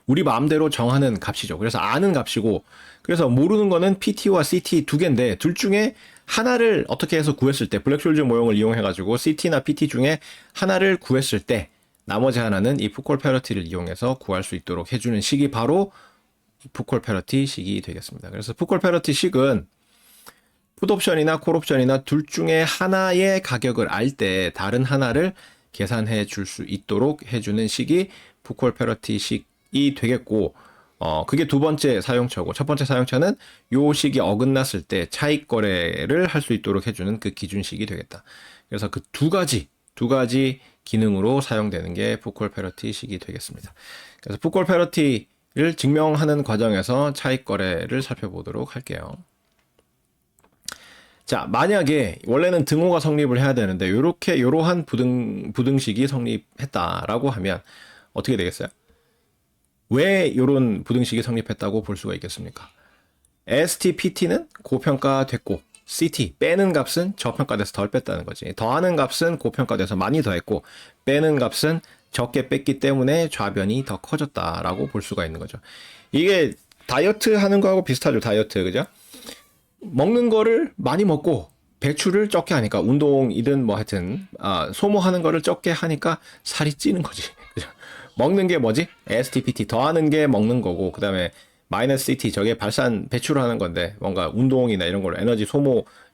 우리 마음대로 정하는 값이죠. 그래서 아는 값이고, 그래서 모르는 거는 PT와 CT 두 개인데 둘 중에 하나를 어떻게 해서 구했을 때 블랙숄즈 모형을 이용해가지고 CT나 PT 중에 하나를 구했을 때 나머지 하나는 이 풋콜 패러티를 이용해서 구할 수 있도록 해주는 식이 바로 풋콜 패러티 식이 되겠습니다. 그래서 풋콜 패러티 식은 풋옵션이나 콜옵션이나 둘 중에 하나의 가격을 알 때 다른 하나를 계산해 줄 수 있도록 해주는 식이 풋콜 패러티 식이 되겠고, 그게 두 번째 사용처고, 첫 번째 사용처는 요 식이 어긋났을 때 차익 거래를 할 수 있도록 해주는 그 기준식이 되겠다. 그래서 그 두 가지 기능으로 사용되는 게 풋콜 패러티 식이 되겠습니다. 그래서 풋콜 패러티를 증명하는 과정에서 차익 거래를 살펴보도록 할게요. 자, 만약에 원래는 등호가 성립을 해야 되는데 요러한 부등식이 성립했다라고 하면 어떻게 되겠어요? 왜 요런 부등식이 성립했다고 볼 수가 있겠습니까? ST, PT는 고평가됐고 CT, 빼는 값은 저평가돼서 덜 뺐다는 거지. 더하는 값은 고평가돼서 많이 더했고 빼는 값은 적게 뺐기 때문에 좌변이 더 커졌다라고 볼 수가 있는 거죠. 이게 다이어트 하는 거하고 비슷하죠. 다이어트, 그죠? 먹는 거를 많이 먹고 배출을 적게 하니까, 운동이든 뭐 하여튼 소모하는 거를 적게 하니까 살이 찌는 거지. 그죠? 먹는 게 뭐지? STPT 더하는 게 먹는 거고, 그 다음에 마이너스 CT 저게 배출하는 건데, 뭔가 운동이나 이런 걸로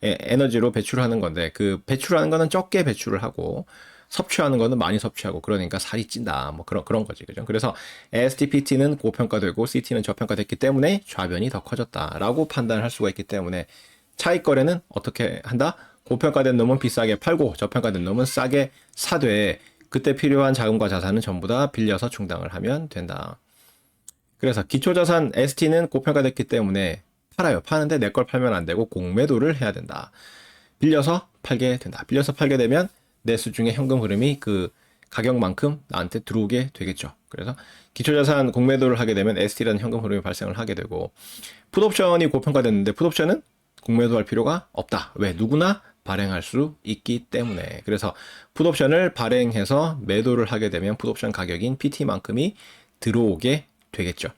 에너지로 배출하는 건데, 그 배출하는 거는 적게 배출을 하고 섭취하는 거는 많이 섭취하고, 그러니까 살이 찐다, 뭐 그런 거지. 그죠? 그래서 STPT는 고평가되고 CT는 저평가됐기 때문에 좌변이 더 커졌다라고 판단을 할 수가 있기 때문에 차익 거래는 어떻게 한다? 고평가된 놈은 비싸게 팔고 저평가된 놈은 싸게 사되, 그때 필요한 자금과 자산은 전부 다 빌려서 충당을 하면 된다. 그래서 기초자산 ST는 고평가됐기 때문에 팔아요. 파는데 내 걸 팔면 안 되고 공매도를 해야 된다. 빌려서 팔게 된다. 빌려서 팔게 되면 내 수중에 현금 흐름이 그 가격만큼 나한테 들어오게 되겠죠. 그래서 기초자산 공매도를 하게 되면 ST라는 현금 흐름이 발생을 하게 되고, 풋옵션이 고평가됐는데 풋옵션은 공매도할 필요가 없다. 왜? 누구나 발행할 수 있기 때문에. 그래서 풋옵션을 발행해서 매도를 하게 되면 풋옵션 가격인 PT만큼이 들어오게 되겠죠.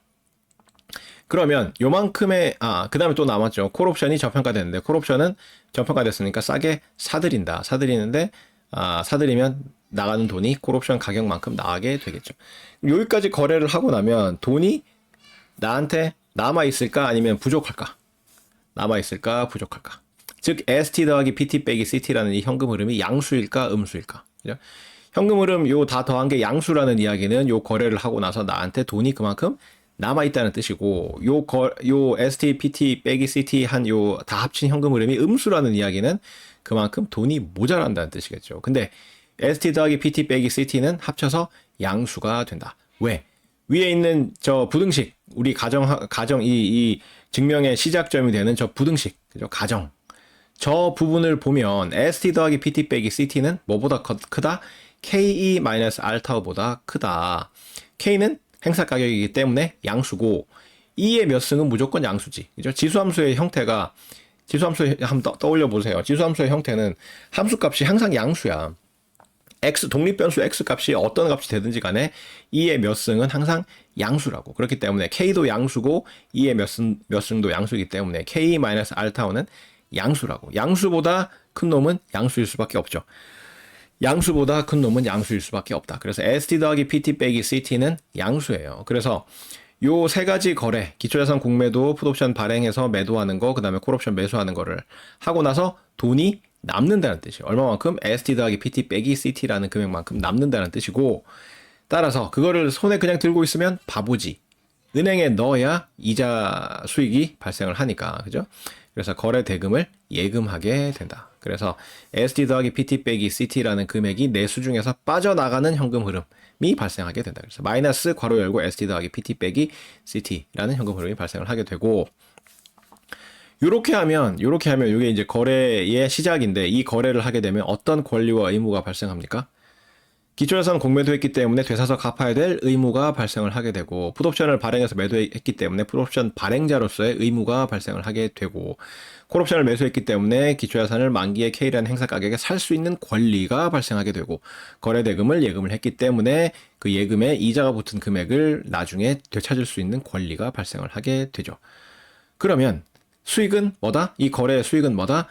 그러면 요만큼의 그 다음에 또 남았죠. 콜옵션이 저평가됐는데, 콜옵션은 저평가됐으니까 싸게 사들이는데 사들이면 나가는 돈이 콜옵션 가격만큼 나가게 되겠죠. 여기까지 거래를 하고 나면 돈이 나한테 남아있을까 아니면 부족할까? 남아있을까 부족할까? 즉 ST 더하기 PT 빼기 CT라는 이 현금 흐름이 양수일까 음수일까? 그죠? 현금 흐름 요 다 더한 게 양수라는 이야기는 요 거래를 하고 나서 나한테 돈이 그만큼 남아있다는 뜻이고, 요 ST, PT 빼기 CT 한 요 다 합친 현금 흐름이 음수라는 이야기는 그만큼 돈이 모자란다는 뜻이겠죠. 근데 ST 더하기 PT 빼기 CT는 합쳐서 양수가 된다. 왜? 위에 있는 저 부등식, 우리 이 증명의 시작점이 되는 저 부등식, 그죠? 가정. 저 부분을 보면 ST 더하기 PT 빼기 CT는 뭐보다 크다? KE-R 타우보다 크다. K는 행사 가격이기 때문에 양수고, E의 몇 승은 무조건 양수지. 그죠? 지수함수의 형태가, 한번 떠올려 보세요. 지수함수의 형태는 함수값이 항상 양수야. 독립변수 X 값이 어떤 값이 되든지 간에 E의 몇 승은 항상 양수라고. 그렇기 때문에 K도 양수고 E의 몇 승도 양수이기 때문에 K-R 타우는 양수라고. 양수보다 큰 놈은 양수일 수밖에 없죠. 양수보다 큰 놈은 양수일 수밖에 없다. 그래서 ST 더하기 PT 빼기 CT는 양수예요. 그래서 요 세 가지 거래, 기초자산 공매도, 풋옵션 발행해서 매도하는 거, 그 다음에 콜옵션 매수하는 거를 하고 나서 돈이 남는다는 뜻이에요. 얼마만큼? ST 더하기 PT 빼기 CT라는 금액만큼 남는다는 뜻이고, 따라서 그거를 손에 그냥 들고 있으면 바보지. 은행에 넣어야 이자 수익이 발생을 하니까. 그죠? 그래서 거래 대금을 예금하게 된다. 그래서 ST 더하기 PT 빼기 CT라는 금액이 내수 중에서 빠져나가는 현금 흐름이 발생하게 된다. 그래서 마이너스 괄호 열고 ST 더하기 PT 빼기 CT라는 현금 흐름이 발생을 하게 되고, 요렇게 하면 이게 이제 거래의 시작인데, 이 거래를 하게 되면 어떤 권리와 의무가 발생합니까? 기초자산 공매도했기 때문에 되사서 갚아야 될 의무가 발생을 하게 되고, 풋옵션을 발행해서 매도했기 때문에 풋옵션 발행자로서의 의무가 발생을 하게 되고, 콜옵션을 매수했기 때문에 기초자산을 만기의 K라는 행사 가격에 살 수 있는 권리가 발생하게 되고, 거래대금을 예금을 했기 때문에 그 예금에 이자가 붙은 금액을 나중에 되찾을 수 있는 권리가 발생을 하게 되죠. 그러면 수익은 뭐다? 이 거래의 수익은 뭐다?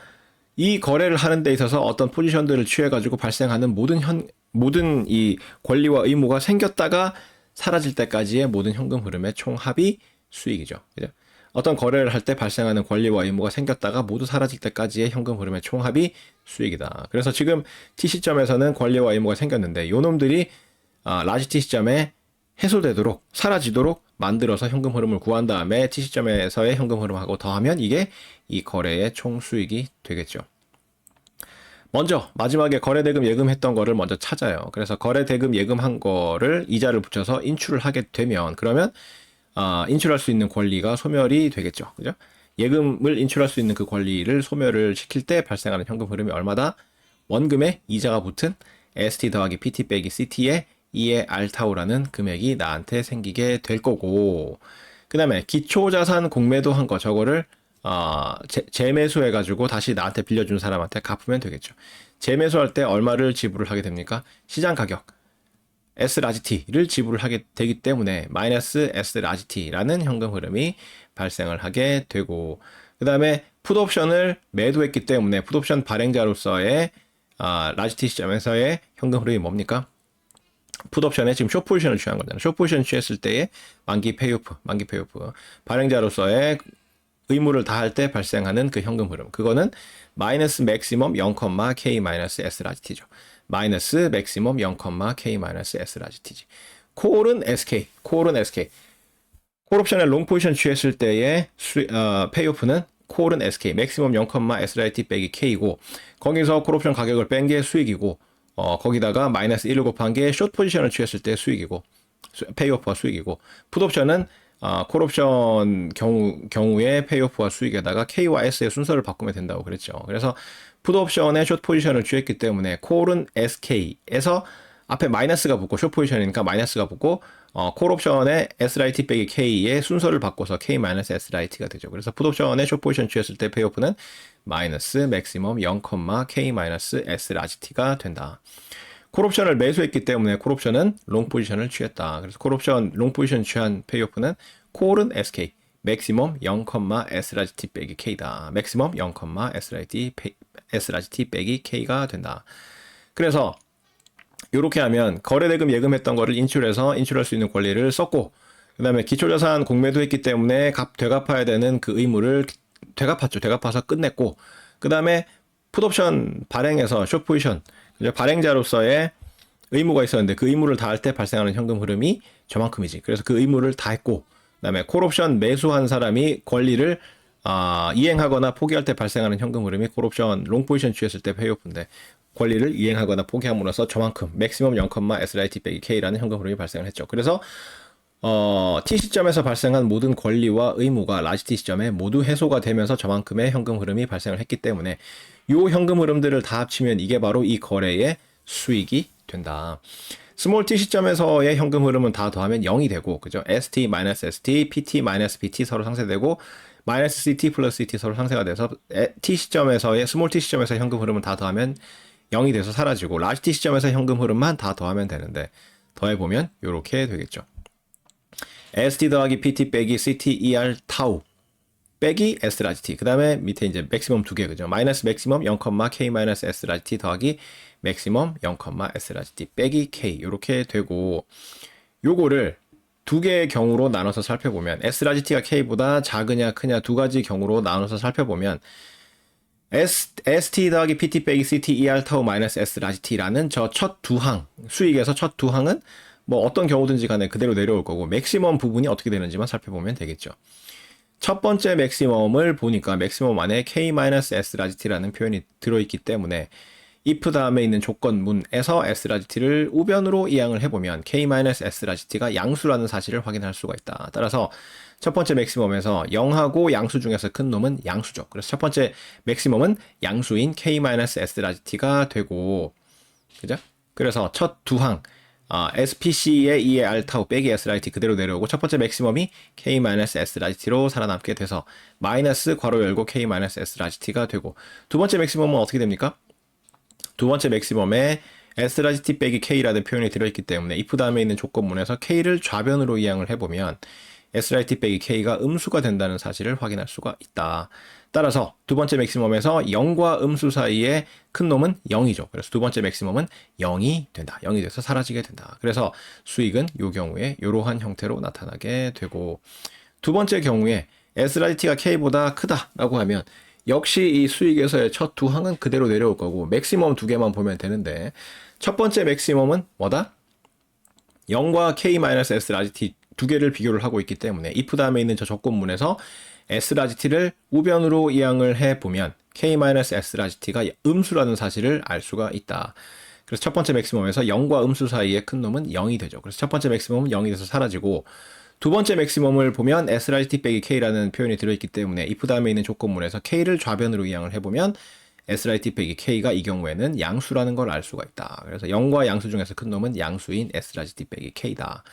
이 거래를 하는 데 있어서 어떤 포지션들을 취해가지고 발생하는 모든 이 권리와 의무가 생겼다가 사라질 때까지의 모든 현금 흐름의 총합이 수익이죠. 그죠? 어떤 거래를 할 때 발생하는 권리와 의무가 생겼다가 모두 사라질 때까지의 현금 흐름의 총합이 수익이다. 그래서 지금 T 시점에서는 권리와 의무가 생겼는데 요 놈들이 라지 T 시점에 해소되도록, 사라지도록 만들어서 현금 흐름을 구한 다음에 T 시점에서의 현금 흐름하고 더하면 이게 이 거래의 총 수익이 되겠죠. 먼저 마지막에 거래대금 예금했던 거를 먼저 찾아요. 그래서 거래대금 예금한 거를 이자를 붙여서 인출을 하게 되면, 그러면 인출할 수 있는 권리가 소멸이 되겠죠. 그죠? 예금을 인출할 수 있는 그 권리를 소멸을 시킬 때 발생하는 현금 흐름이 얼마다? 원금에 이자가 붙은 ST 더하기 PT 빼기 CT의 2의 알타우라는 금액이 나한테 생기게 될 거고, 그 다음에 기초자산 공매도 한 거, 저거를 재매수해가지고 다시 나한테 빌려준 사람한테 갚으면 되겠죠. 재매수할 때 얼마를 지불을 하게 됩니까? 시장 가격 S 라지 T를 지불을 하게 되기 때문에 마이너스 S 라지 T라는 현금 흐름이 발생을 하게 되고, 그 다음에 풋옵션을 매도했기 때문에 풋옵션 발행자로서의 라지 T 시점에서의 현금 흐름이 뭡니까? 풋옵션에 지금 숏 포지션을 취한 거잖아요. 숏 포지션 취했을 때의 만기 페이오프 발행자로서의 의무를 다할 때 발생하는 그 현금 흐름, 그거는 마이너스 맥시멈 0, K 마이너스 S 라지 T죠. 마이너스 맥시멈 0, K 마이너스 S 라지 T지. 콜은 SK. 콜옵션에 롱 포지션 취했을 때의 페이오프는 콜은 SK, 맥시멈 0, S 라지 T 빼기 K고, 거기서 콜옵션 가격을 뺀 게 수익이고, 거기다가 마이너스 1을 곱한 게 숏 포지션을 취했을 때 수익이고, 페이오프와 수익이고, 풋옵션은 콜옵션 경우에 페이오프와 수익에다가 K와 S의 순서를 바꾸면 된다고 그랬죠. 그래서 풋옵션에 숏 포지션을 취했기 때문에 콜은 SK에서 앞에 마이너스가 붙고 숏 포지션이니까 마이너스가 붙고, 콜옵션에 S라이트 빼기 K의 순서를 바꿔서 K 마이너스 S라이트가 되죠. 그래서 풋옵션에 숏 포지션 취했을 때 페이오프는 마이너스 맥시멈 0, K 마이너스 S라지T가 된다. 콜옵션을 매수했기 때문에 콜옵션은 롱 포지션을 취했다. 그래서 콜옵션 롱 포지션 취한 페이오프는 콜은 SK, 맥시멈 0, S라지T 빼기 K다. 맥시멈 0, S라지T 빼기 K가 된다. 그래서 이렇게 하면 거래대금 예금했던 거를 인출할 수 있는 권리를 썼고, 그 다음에 기초자산 공매도 했기 때문에 되갚아야 되는 그 의무를 되갚았죠. 되갚아서 끝냈고, 그 다음에 풋옵션 발행해서 숏 포지션, 발행자로서의 의무가 있었는데 그 의무를 다할 때 발생하는 현금 흐름이 저만큼이지. 그래서 그 의무를 다 했고, 그 다음에 콜옵션 매수한 사람이 권리를 이행하거나 포기할 때 발생하는 현금 흐름이 콜옵션 롱 포지션 취했을 때 페이오프인데, 권리를 이행하거나 포기함으로써 저만큼 맥시멈 0, SRIT 빼기 K라는 현금 흐름이 발생을 했죠. 그래서 T 시점에서 발생한 모든 권리와 의무가 라지 T 시점에 모두 해소가 되면서 저만큼의 현금 흐름이 발생을 했기 때문에 이 현금 흐름들을 다 합치면 이게 바로 이 거래의 수익이 된다. 스몰 t 시점에서의 현금 흐름은 다 더하면 0이 되고, 그죠? ST, ST, PT, PT 서로 상쇄되고, CT 플러스 CT 서로 상쇄가 돼서 t 시점에서의 스몰 t 시점에서의 현금 흐름은 다 더하면 0이 돼서 사라지고, 라지 t 시점에서 현금 흐름만 다 더하면 되는데, 더해보면 이렇게 되겠죠. ST 더하기 PT 빼기 CT ER 타우 빼기 S 라지 T. 그 다음에 밑에 이제 맥시멈 두 개, 그죠? 마이너스 맥시멈 0, K 마이너스 S 라지 T 더하기 맥시멈 0, S 라지 T 빼기 K. 요렇게 되고, 요거를 두 개의 경우로 나눠서 살펴보면, S 라지 T가 K보다 작으냐 크냐 두 가지 경우로 나눠서 살펴보면, ST 더하기 PT 빼기 CT ER 타우 마이너스 S 라지 T라는 저 첫 두 항, 수익에서 첫 두 항은 뭐 어떤 경우든지 간에 그대로 내려올 거고 맥시멈 부분이 어떻게 되는지만 살펴보면 되겠죠. 첫 번째 맥시멈을 보니까 맥시멈 안에 k-s라지t라는 표현이 들어있기 때문에 if 다음에 있는 조건문에서 s라지t를 우변으로 이항을 해보면 k-s라지t가 양수라는 사실을 확인할 수가 있다. 따라서 첫 번째 맥시멈에서 0하고 양수 중에서 큰 놈은 양수죠. 그래서 첫 번째 맥시멈은 양수인 k-s라지t가 되고, 그죠? 그래서 첫 두 항, SPC의 2의 알타우 빼기 S라이트 그대로 내려오고 첫 번째 맥시멈이 K-S라이트로 살아남게 돼서 마이너스 괄호 열고 K-S라이트가 되고 두 번째 맥시멈은 어떻게 됩니까? 두 번째 맥시멈에 S라이트 빼기 K라는 표현이 들어있기 때문에 if 다음에 있는 조건문에서 K를 좌변으로 이항을 해보면 S라이트 빼기 K가 음수가 된다는 사실을 확인할 수가 있다. 따라서 두 번째 맥시멈에서 0과 음수 사이에 큰 놈은 0이죠. 그래서 두 번째 맥시멈은 0이 된다. 0이 돼서 사라지게 된다. 그래서 수익은 이 경우에 이러한 형태로 나타나게 되고 두 번째 경우에 S라이트가 K보다 크다라고 하면 역시 이 수익에서의 첫 두 항은 그대로 내려올 거고 맥시멈 두 개만 보면 되는데 첫 번째 맥시멈은 뭐다? 0과 K-S라지T 두 개를 비교를 하고 있기 때문에 if 다음에 있는 저 조건문에서 S라지t를 우변으로 이항을 해보면 K-S라지t가 음수라는 사실을 알 수가 있다. 그래서 첫 번째 맥시멈에서 0과 음수 사이의 큰 놈은 0이 되죠. 그래서 첫 번째 맥시멈은 0이 돼서 사라지고 두 번째 맥시멈을 보면 S라지t 빼기 K라는 표현이 들어있기 때문에 if 다음에 있는 조건문에서 K를 좌변으로 이항을 해보면 S라지t 빼기 K가 이 경우에는 양수라는 걸 알 수가 있다. 그래서 0과 양수 중에서 큰 놈은 양수인 S라지t 빼기 K다.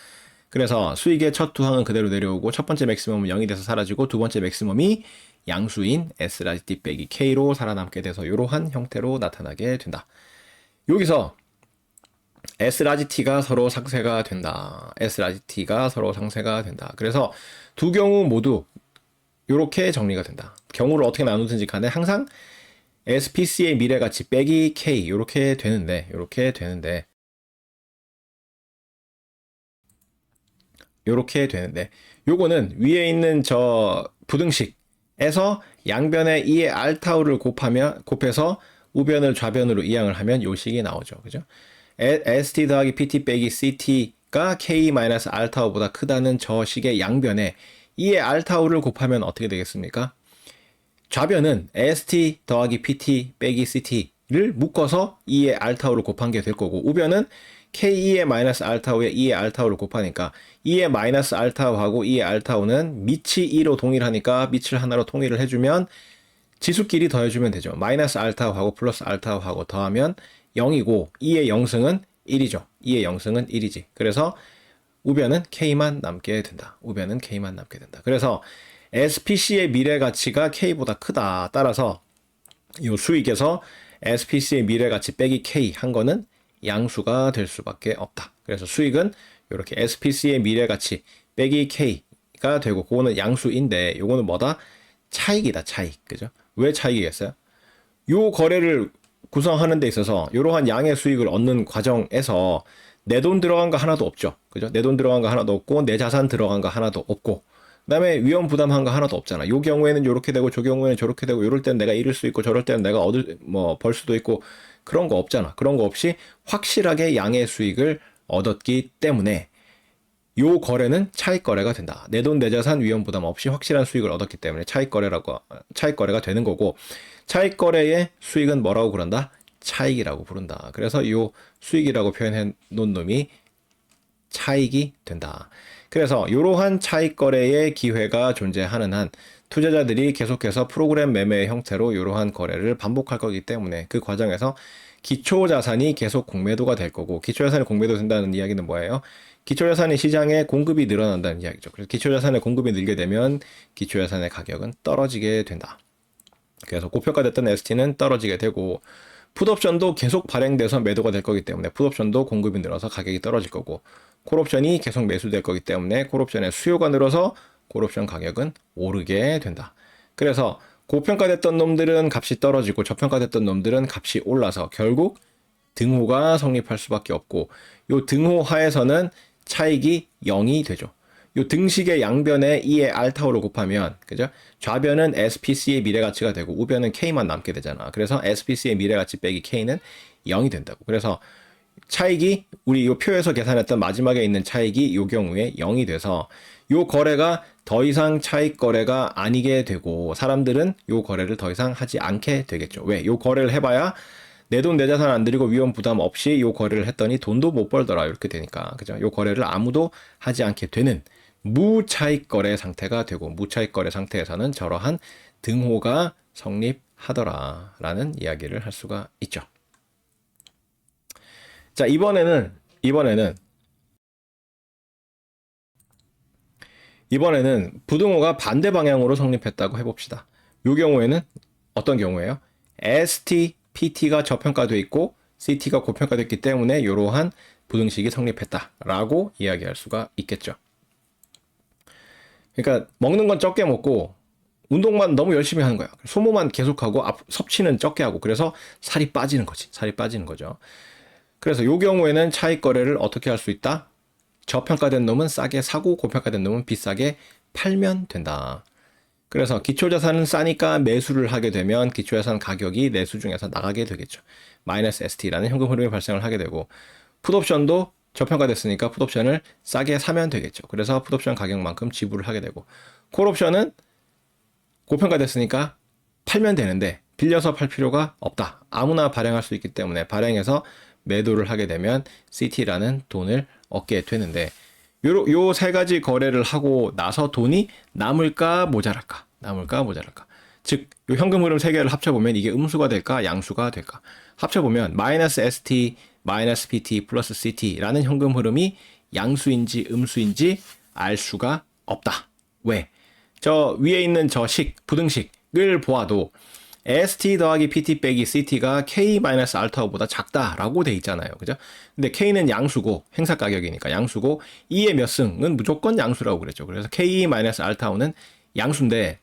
그래서 수익의 첫 두 항은 그대로 내려오고 첫 번째 맥시멈은 0이 돼서 사라지고 두 번째 맥시멈이 양수인 S라지t 빼기 K로 살아남게 돼서 이러한 형태로 나타나게 된다. 여기서 S라지t가 서로 상쇄가 된다. S라지t가 서로 상쇄가 된다. 그래서 두 경우 모두 이렇게 정리가 된다. 경우를 어떻게 나누든지 간에 항상 SPC의 미래가치 빼기 K 이렇게 되는데 요거는 위에 있는 저 부등식에서 양변에 2의 알타우를 곱해서 우변을 좌변으로 이항을 하면 요 식이 나오죠. 그죠? ST 더하기 PT 빼기 CT가 K-알타우보다 크다는 저 식의 양변에 2의 알타우를 곱하면 어떻게 되겠습니까? 좌변은 ST 더하기 PT 빼기 CT를 묶어서 2의 알타우를 곱한 게 될 거고 우변은 K2의 마이너스 알타우에 2의 알타우를 곱하니까 2의 마이너스 알타우하고 2의 알타우는 밑이 2로 동일하니까 밑을 하나로 통일을 해주면 지수끼리 더해주면 되죠. 마이너스 알타우하고 플러스 알타우하고 더하면 0이고 2의 영승은 1이죠. 2의 영승은 1이지. 그래서 우변은 K만 남게 된다. 그래서 SPC의 미래가치가 K보다 크다. 따라서 이 수익에서 SPC의 미래가치 빼기 K 한 거는 양수가 될 수밖에 없다. 그래서 수익은 이렇게 SPC의 미래가치 빼기 K가 되고 그거는 양수인데 요거는 뭐다? 차익이다. 차익. 그죠? 왜 차익이겠어요? 요 거래를 구성하는 데 있어서 이러한 양의 수익을 얻는 과정에서 내 돈 들어간 거 하나도 없죠. 그죠? 내 돈 들어간 거 하나도 없고 내 자산 들어간 거 하나도 없고 그다음에 위험 부담한 거 하나도 없잖아. 요 경우에는 요렇게 되고 저 경우에는 저렇게 되고 요럴 때는 내가 잃을 수 있고 저럴 때는 내가 벌 수도 있고 그런 거 없잖아. 그런 거 없이 확실하게 양의 수익을 얻었기 때문에 요 거래는 차익 거래가 된다. 내 돈, 내 자산, 위험 부담 없이 확실한 수익을 얻었기 때문에 차익 거래가 되는 거고 차익 거래의 수익은 뭐라고 그런다? 차익이라고 부른다. 그래서 요 수익이라고 표현해 놓은 놈이 차익이 된다. 그래서 이러한 차익 거래의 기회가 존재하는 한 투자자들이 계속해서 프로그램 매매의 형태로 이러한 거래를 반복할 거기 때문에 그 과정에서 기초자산이 계속 공매도가 될 거고 기초자산이 공매도 된다는 이야기는 뭐예요? 기초자산의 시장에 공급이 늘어난다는 이야기죠. 그래서 기초자산의 공급이 늘게 되면 기초자산의 가격은 떨어지게 된다. 그래서 고평가됐던 ST는 떨어지게 되고 풋옵션도 계속 발행돼서 매도가 될 거기 때문에 풋옵션도 공급이 늘어서 가격이 떨어질 거고 콜옵션이 계속 매수될 거기 때문에 콜옵션의 수요가 늘어서 콜옵션 가격은 오르게 된다. 그래서 고평가됐던 놈들은 값이 떨어지고 저평가됐던 놈들은 값이 올라서 결국 등호가 성립할 수밖에 없고 요 등호 하에서는 차익이 0이 되죠. 요 등식의 양변에 2의 알타우를 곱하면 그죠? 좌변은 SPC의 미래가치가 되고 우변은 K만 남게 되잖아. 그래서 SPC의 미래가치 빼기 K는 0이 된다고. 그래서 차익이 우리 이 표에서 계산했던 마지막에 있는 차익이 이 경우에 0이 돼서 이 거래가 더 이상 차익 거래가 아니게 되고 사람들은 이 거래를 더 이상 하지 않게 되겠죠. 왜? 이 거래를 해봐야 내 돈 내 자산 안 들이고 위험 부담 없이 이 거래를 했더니 돈도 못 벌더라 이렇게 되니까 그죠? 이 거래를 아무도 하지 않게 되는 무차익 거래 상태가 되고 무차익 거래 상태에서는 저러한 등호가 성립하더라라는 이야기를 할 수가 있죠. 자, 이번에는 부등호가 반대 방향으로 성립했다고 해봅시다. 이 경우에는 어떤 경우예요? ST, PT가 저평가되어 있고 CT가 고평가됐기 때문에 이러한 부등식이 성립했다라고 이야기할 수가 있겠죠. 그러니까 먹는 건 적게 먹고 운동만 너무 열심히 하는 거야. 소모만 계속하고 섭취는 적게 하고 그래서 살이 빠지는 거지. 살이 빠지는 거죠. 그래서 이 경우에는 차익 거래를 어떻게 할 수 있다? 저평가된 놈은 싸게 사고 고평가된 놈은 비싸게 팔면 된다. 그래서 기초자산은 싸니까 매수를 하게 되면 기초자산 가격이 내수 중에서 나가게 되겠죠. 마이너스 ST라는 현금 흐름이 발생을 하게 되고 풋옵션도 저평가됐으니까 풋옵션을 싸게 사면 되겠죠. 그래서 풋옵션 가격만큼 지불을 하게 되고 콜옵션은 고평가됐으니까 팔면 되는데 빌려서 팔 필요가 없다. 아무나 발행할 수 있기 때문에 발행해서 매도를 하게 되면 CT라는 돈을 얻게 되는데 요 세 가지 거래를 하고 나서 돈이 남을까 모자랄까? 즉, 요 현금 흐름 세 개를 합쳐보면 이게 음수가 될까 양수가 될까? 합쳐보면 마이너스 ST, 마이너스 PT, 플러스 CT라는 현금 흐름이 양수인지 음수인지 알 수가 없다. 왜? 저 위에 있는 저 부등식을 보아도 ST 더하기 PT 빼기 CT가 K-알타보다 작다라고 돼 있잖아요. 그죠? 근데 K는 양수고 행사 가격이니까 양수고 2의 몇 승은 무조건 양수라고 그랬죠. 그래서 K-알타는 양수인데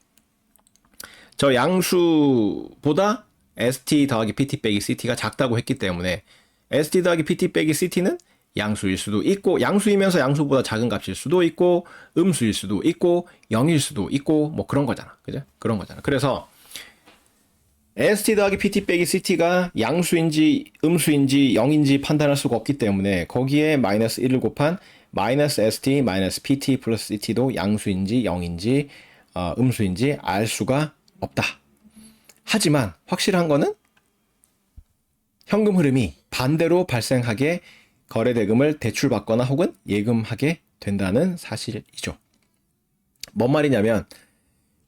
저 양수보다 ST 더하기 PT 빼기 CT가 작다고 했기 때문에 ST 더하기 PT 빼기 CT는 양수일 수도 있고 양수이면서 양수보다 작은 값일 수도 있고 음수일 수도 있고 0일 수도 있고 뭐 그런 거잖아. 그죠? 그런 거잖아. 그래서 ST 더하기 PT 빼기 CT가 양수인지 음수인지 0인지 판단할 수가 없기 때문에 거기에 마이너스 1을 곱한 마이너스 ST 마이너스 PT 플러스 CT도 양수인지 0인지 음수인지 알 수가 없다. 하지만 확실한 거는 현금 흐름이 반대로 발생하게 거래대금을 대출받거나 혹은 예금하게 된다는 사실이죠. 뭔 말이냐면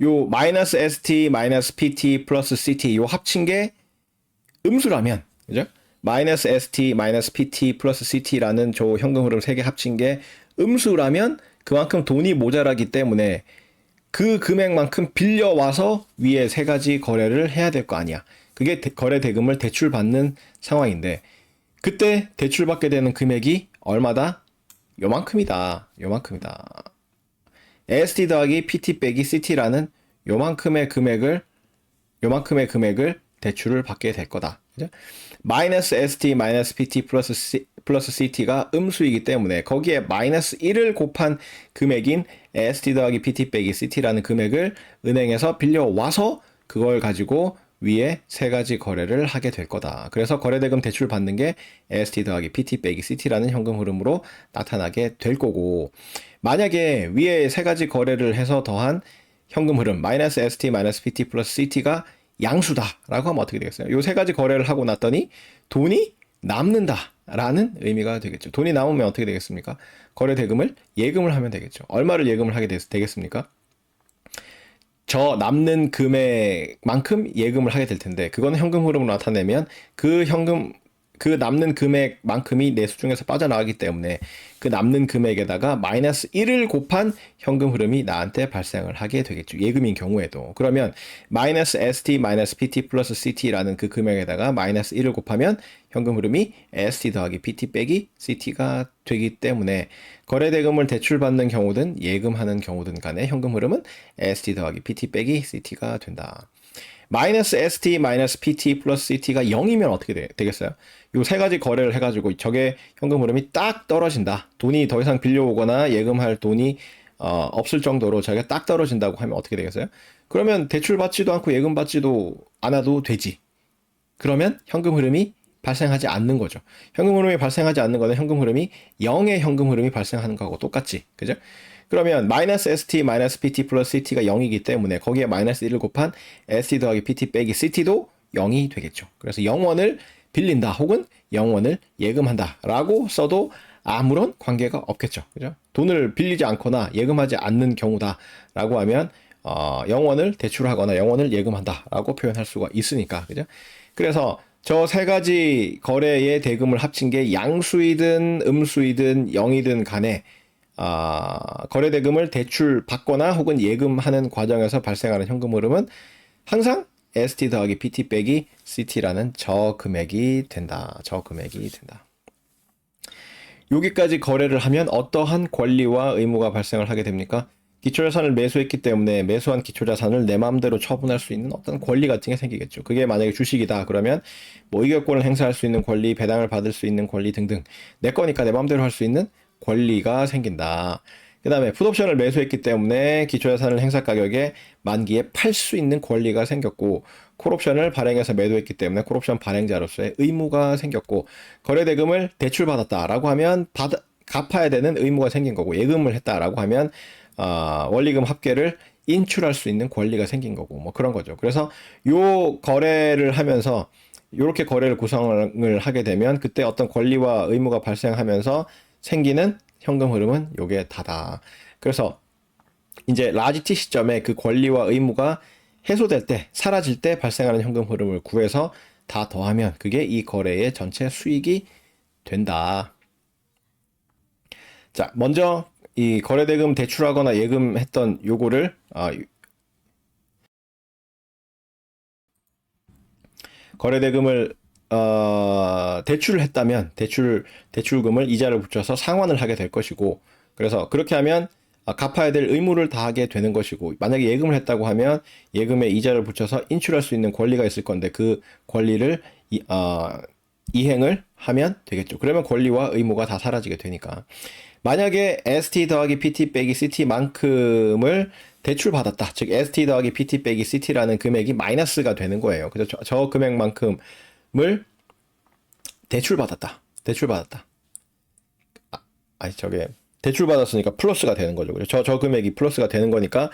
요 마이너스 ST 마이너스 PT 플러스 CT 요 합친 게 음수라면 그죠? 마이너스 ST 마이너스 PT 플러스 CT라는 저 현금 흐름 세 개 합친 게 음수라면 그만큼 돈이 모자라기 때문에 그 금액만큼 빌려와서 위에 세 가지 거래를 해야 될 거 아니야. 그게 거래 대금을 대출받는 상황인데 그때 대출받게 되는 금액이 얼마다? 요만큼이다. ST 더하기 PT 빼기 CT라는 요만큼의 금액을 대출을 받게 될 거다. 그죠? 마이너스 ST 마이너스 PT 플러스 CT가 음수이기 때문에 거기에 마이너스 1을 곱한 금액인 ST 더하기 PT 빼기 CT라는 금액을 은행에서 빌려와서 그걸 가지고 위에 세 가지 거래를 하게 될 거다. 그래서 거래대금 대출 받는 게 ST 더하기 PT 빼기 CT라는 현금 흐름으로 나타나게 될 거고 만약에 위에 세 가지 거래를 해서 더한 현금 흐름 마이너스 ST 마이너스 PT 플러스 CT가 양수다라고 하면 어떻게 되겠어요? 요 세 가지 거래를 하고 났더니 돈이 남는다라는 의미가 되겠죠. 돈이 남으면 어떻게 되겠습니까? 거래 대금을 예금을 하면 되겠죠. 얼마를 예금을 하게 되겠습니까? 저 남는 금액만큼 예금을 하게 될 텐데 그거는 현금 흐름으로 나타내면 그 남는 금액만큼이 내수 중에서 빠져나가기 때문에 그 남는 금액에다가 마이너스 1을 곱한 현금 흐름이 나한테 발생을 하게 되겠죠. 예금인 경우에도. 그러면 마이너스 ST 마이너스 PT 플러스 CT라는 그 금액에다가 마이너스 1을 곱하면 현금 흐름이 ST 더하기 PT 빼기 CT가 되기 때문에 거래대금을 대출받는 경우든 예금하는 경우든 간에 현금 흐름은 ST 더하기 PT 빼기 CT가 된다. 마이너스 ST 마이너스 PT 플러스 CT가 0이면 어떻게 되겠어요? 요 세 가지 거래를 해가지고 저게 현금 흐름이 딱 떨어진다. 돈이 더 이상 빌려오거나 예금할 돈이 없을 정도로 저게 딱 떨어진다고 하면 어떻게 되겠어요? 그러면 대출 받지도 않고 예금 받지도 않아도 되지. 그러면 현금 흐름이 발생하지 않는 거죠. 현금 흐름이 발생하지 않는 거는 현금 흐름이 0의 현금 흐름이 발생하는 거하고 똑같지. 그죠? 그러면 마이너스 ST 마이너스 PT 플러스 CT가 0이기 때문에 거기에 마이너스 1을 곱한 ST 더하기 PT 빼기 CT도 0이 되겠죠. 그래서 0원을 빌린다 혹은 0원을 예금한다 라고 써도 아무런 관계가 없겠죠. 그죠? 돈을 빌리지 않거나 예금하지 않는 경우다 라고 하면 0원을 대출하거나 0원을 예금한다 라고 표현할 수가 있으니까. 그죠? 그래서 저 세 가지 거래의 대금을 합친 게 양수이든 음수이든 0이든 간에 거래 대금을 대출 받거나 혹은 예금하는 과정에서 발생하는 현금 흐름은 항상 ST 더하기 PT 빼기 CT라는 저 금액이 된다. 저 금액이 된다. 여기까지 거래를 하면 어떠한 권리와 의무가 발생을 하게 됩니까? 기초자산을 매수했기 때문에 매수한 기초자산을 내 마음대로 처분할 수 있는 어떤 권리 같은 게 생기겠죠. 그게 만약에 주식이다 그러면 뭐 의결권을 행사할 수 있는 권리, 배당을 받을 수 있는 권리 등등 내 거니까 내 마음대로 할 수 있는 권리가 생긴다. 그 다음에 풋옵션을 매수했기 때문에 기초자산을 행사 가격에 만기에 팔 수 있는 권리가 생겼고 콜옵션을 발행해서 매도했기 때문에 콜옵션 발행자로서의 의무가 생겼고 거래대금을 대출받았다라고 하면 갚아야 되는 의무가 생긴 거고 예금을 했다라고 하면 원리금 합계를 인출할 수 있는 권리가 생긴 거고 뭐 그런 거죠. 그래서 요 거래를 하면서 이렇게 거래를 구성을 하게 되면 그때 어떤 권리와 의무가 발생하면서 생기는 현금 흐름은 요게 다다. 그래서 이제 라지 T 시점에 그 권리와 의무가 해소될 때, 사라질 때 발생하는 현금 흐름을 구해서 다 더하면 그게 이 거래의 전체 수익이 된다. 자, 먼저 이 거래대금 대출하거나 예금했던 요거를 거래대금을 대출을 했다면 대출금을 이자를 붙여서 상환을 하게 될 것이고 그래서 그렇게 하면 갚아야 될 의무를 다하게 되는 것이고 만약에 예금을 했다고 하면 예금에 이자를 붙여서 인출할 수 있는 권리가 있을 건데 그 권리를 이행을 하면 되겠죠. 그러면 권리와 의무가 다 사라지게 되니까 만약에 ST 더하기 PT 빼기 CT만큼을 대출받았다. 즉 ST 더하기 PT 빼기 CT라는 금액이 마이너스가 되는 거예요. 그래서 저 금액만큼을 대출받았다. 저게 대출받았으니까 플러스가 되는 거죠. 그래서 저 금액이 플러스가 되는 거니까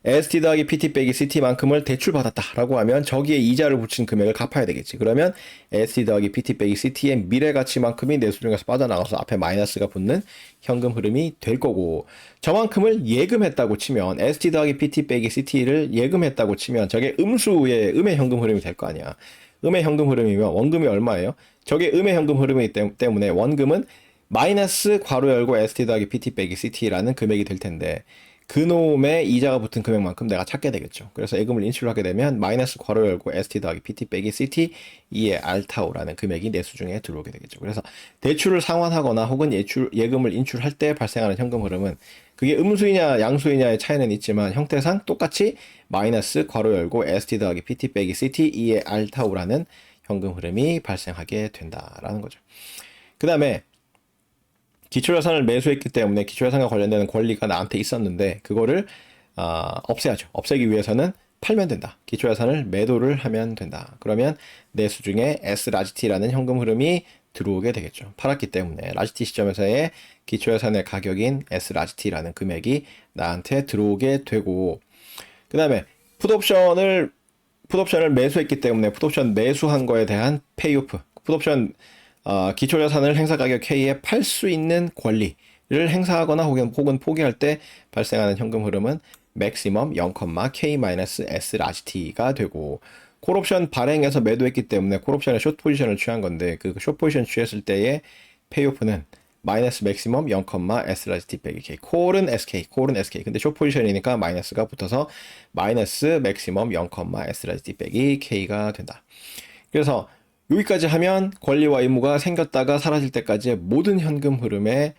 ST 더하기 PT 빼기 CT만큼을 대출받았다라고 하면 저기에 이자를 붙인 금액을 갚아야 되겠지. 그러면 ST 더하기 PT 빼기 CT의 미래가치만큼이 내수중에서 빠져나가서 앞에 마이너스가 붙는 현금 흐름이 될 거고 저만큼을 예금했다고 치면 ST 더하기 PT 빼기 CT를 예금했다고 치면 저게 음의 현금 흐름이 될 거 아니야. 음의 현금 흐름이면 원금이 얼마예요? 저게 음의 현금 흐름이기 때문에 원금은 마이너스 괄호 열고 ST 더하기 PT 빼기 CT라는 금액이 될 텐데 그놈의 이자가 붙은 금액만큼 내가 찾게 되겠죠. 그래서 예금을 인출하게 되면 마이너스 괄호 열고 ST 더하기 PT 빼기 CT 2의 알타오라는 금액이 내수중에 들어오게 되겠죠. 그래서 대출을 상환하거나 혹은 예금을 인출할 때 발생하는 현금 흐름은 그게 음수이냐 양수이냐의 차이는 있지만 형태상 똑같이 마이너스 괄호 열고 ST 더하기 PT 빼기 CT 2의 알타오라는 현금 흐름이 발생하게 된다라는 거죠. 그 다음에 기초자산을 매수했기 때문에 기초자산과 관련되는 권리가 나한테 있었는데 그거를 없애야죠. 없애기 위해서는 팔면 된다. 기초자산을 매도를 하면 된다. 그러면 내수중에 S 라지 T라는 현금 흐름이 들어오게 되겠죠. 팔았기 때문에 라지 T 시점에서의 기초자산의 가격인 S 라지 T라는 금액이 나한테 들어오게 되고 그 다음에 풋옵션을 매수했기 때문에 풋옵션 매수한 거에 대한 페이오프 풋옵션 기초자산을 행사가격 K에 팔 수 있는 권리를 행사하거나 혹은 포기할 때 발생하는 현금 흐름은 맥시멈 0,K-S 라지 T가 되고 콜옵션 발행해서 매도했기 때문에 콜옵션의 숏 포지션을 취한 건데 그 숏 포지션 취했을 때의 페이오프는 마이너스 맥시멈 0,S 라지 T 빼기 K 콜은 SK 근데 숏 포지션이니까 마이너스가 붙어서 마이너스 맥시멈 0,S 라지 T 빼기 K가 된다. 그래서 여기까지 하면 권리와 의무가 생겼다가 사라질 때까지의 모든 현금 흐름을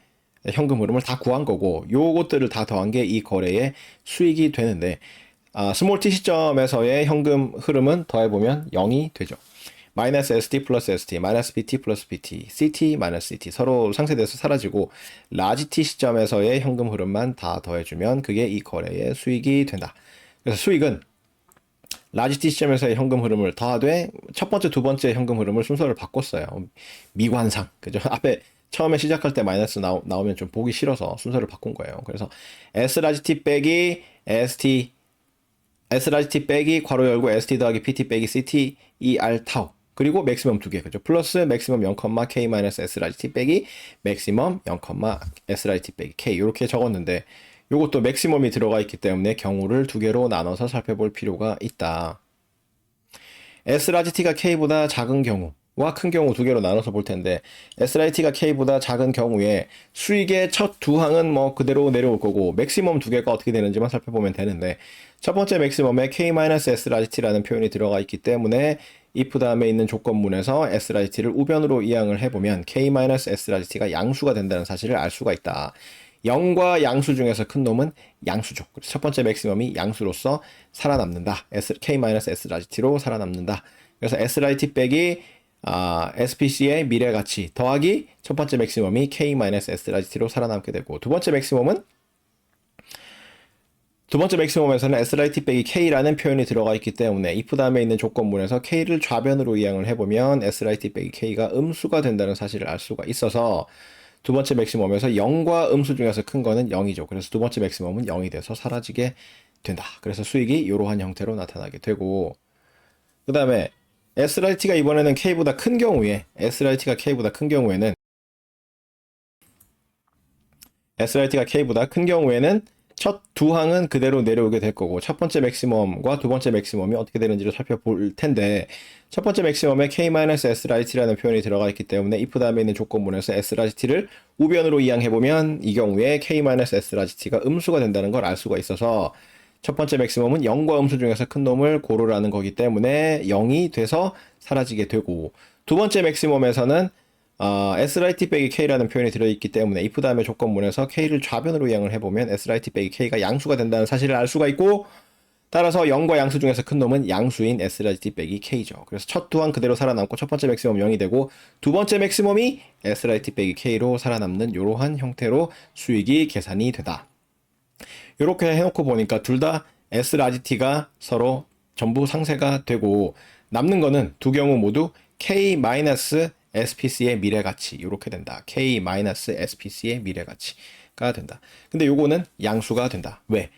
다 구한 거고 요것들을 다 더한 게 이 거래의 수익이 되는데 스몰 t 시점에서의 현금 흐름은 더해보면 0이 되죠. 마이너스 ST 플러스 ST, 마이너스 BT 플러스 BT, CT 마이너스 CT 서로 상쇄돼서 사라지고 라지 t 시점에서의 현금 흐름만 다 더해주면 그게 이 거래의 수익이 된다. 그래서 수익은 라지티 시점에서의 현금 흐름을 더하되 첫 번째, 두 번째 현금 흐름을 순서를 바꿨어요. 미관상. 그죠? 앞에 처음에 시작할 때 마이너스 나오면 좀 보기 싫어서 순서를 바꾼 거예요. 그래서 S라지티 빼기 ST, S라지티 빼기 괄호 열고 ST 더하기 PT 빼기 CT ER 타우. 그리고 맥시멈 두 개. 그죠? 플러스 맥시멈 0, K 마이너스 S라지티 빼기 맥시멈 0, S라지티 빼기 K. 이렇게 적었는데 요것도 맥시멈이 들어가 있기 때문에 경우를 두 개로 나눠서 살펴볼 필요가 있다. S라지티가 K보다 작은 경우와 큰 경우 두 개로 나눠서 볼 텐데 S라지티가 K보다 작은 경우에 수익의 첫 두 항은 뭐 그대로 내려올 거고 맥시멈 두 개가 어떻게 되는지만 살펴보면 되는데 첫 번째 맥시멈에 K-S라지티라는 표현이 들어가 있기 때문에 if 다음에 있는 조건문에서 S라지티를 우변으로 이항을 해보면 K-S라지티가 양수가 된다는 사실을 알 수가 있다. 0과 양수 중에서 큰 놈은 양수죠. 그래서 첫 번째 맥시멈이 양수로서 살아남는다. K-S라지티로 살아남는다. 그래서 S라지티 빼기 SPC의 미래 가치 더하기 첫 번째 맥시멈이 K-S라지티로 살아남게 되고 두 번째 맥시멈에서는 S라지티 빼기 K라는 표현이 들어가 있기 때문에 if 다음에 있는 조건문에서 K를 좌변으로 이항을 해보면 S라지티 빼기 K가 음수가 된다는 사실을 알 수가 있어서 두 번째 맥시멈에서 0과 음수 중에서 큰 거는 0이죠. 그래서 두 번째 맥시멈은 0이 돼서 사라지게 된다. 그래서 수익이 이러한 형태로 나타나게 되고 그 다음에 S라지티가 이번에는 K보다 큰 경우에 S라지티가 K보다 큰 경우에는 첫 두 항은 그대로 내려오게 될 거고 첫 번째 맥시멈과 두 번째 맥시멈이 어떻게 되는지를 살펴볼 텐데 첫 번째 맥시멈에 K-S라지티라는 표현이 들어가 있기 때문에 if 다음에 있는 조건문에서 S라지티를 우변으로 이항해보면 이 경우에 K-S라지티가 음수가 된다는 걸 알 수가 있어서 첫 번째 맥시멈은 0과 음수 중에서 큰 놈을 고르라는 거기 때문에 0이 돼서 사라지게 되고 두 번째 맥시멈에서는 S라지티 빼기 K라는 표현이 들어있기 때문에 if 다음에 조건문에서 K를 좌변으로 이항을 해보면 S라지티 빼기 K가 양수가 된다는 사실을 알 수가 있고 따라서 0과 양수 중에서 큰 놈은 양수인 S라지티 빼기 K죠. 그래서 첫 두 항 그대로 살아남고 첫 번째 맥시멈 0이 되고 두 번째 맥시멈이 S라지티 빼기 K로 살아남는 이러한 형태로 수익이 계산이 되다. 이렇게 해놓고 보니까 둘 다 S라지티가 서로 전부 상쇄가 되고 남는 거는 두 경우 모두 K-SPC의 미래가치 이렇게 된다. K-SPC의 미래가치가 된다. 근데 요거는 양수가 된다. 왜?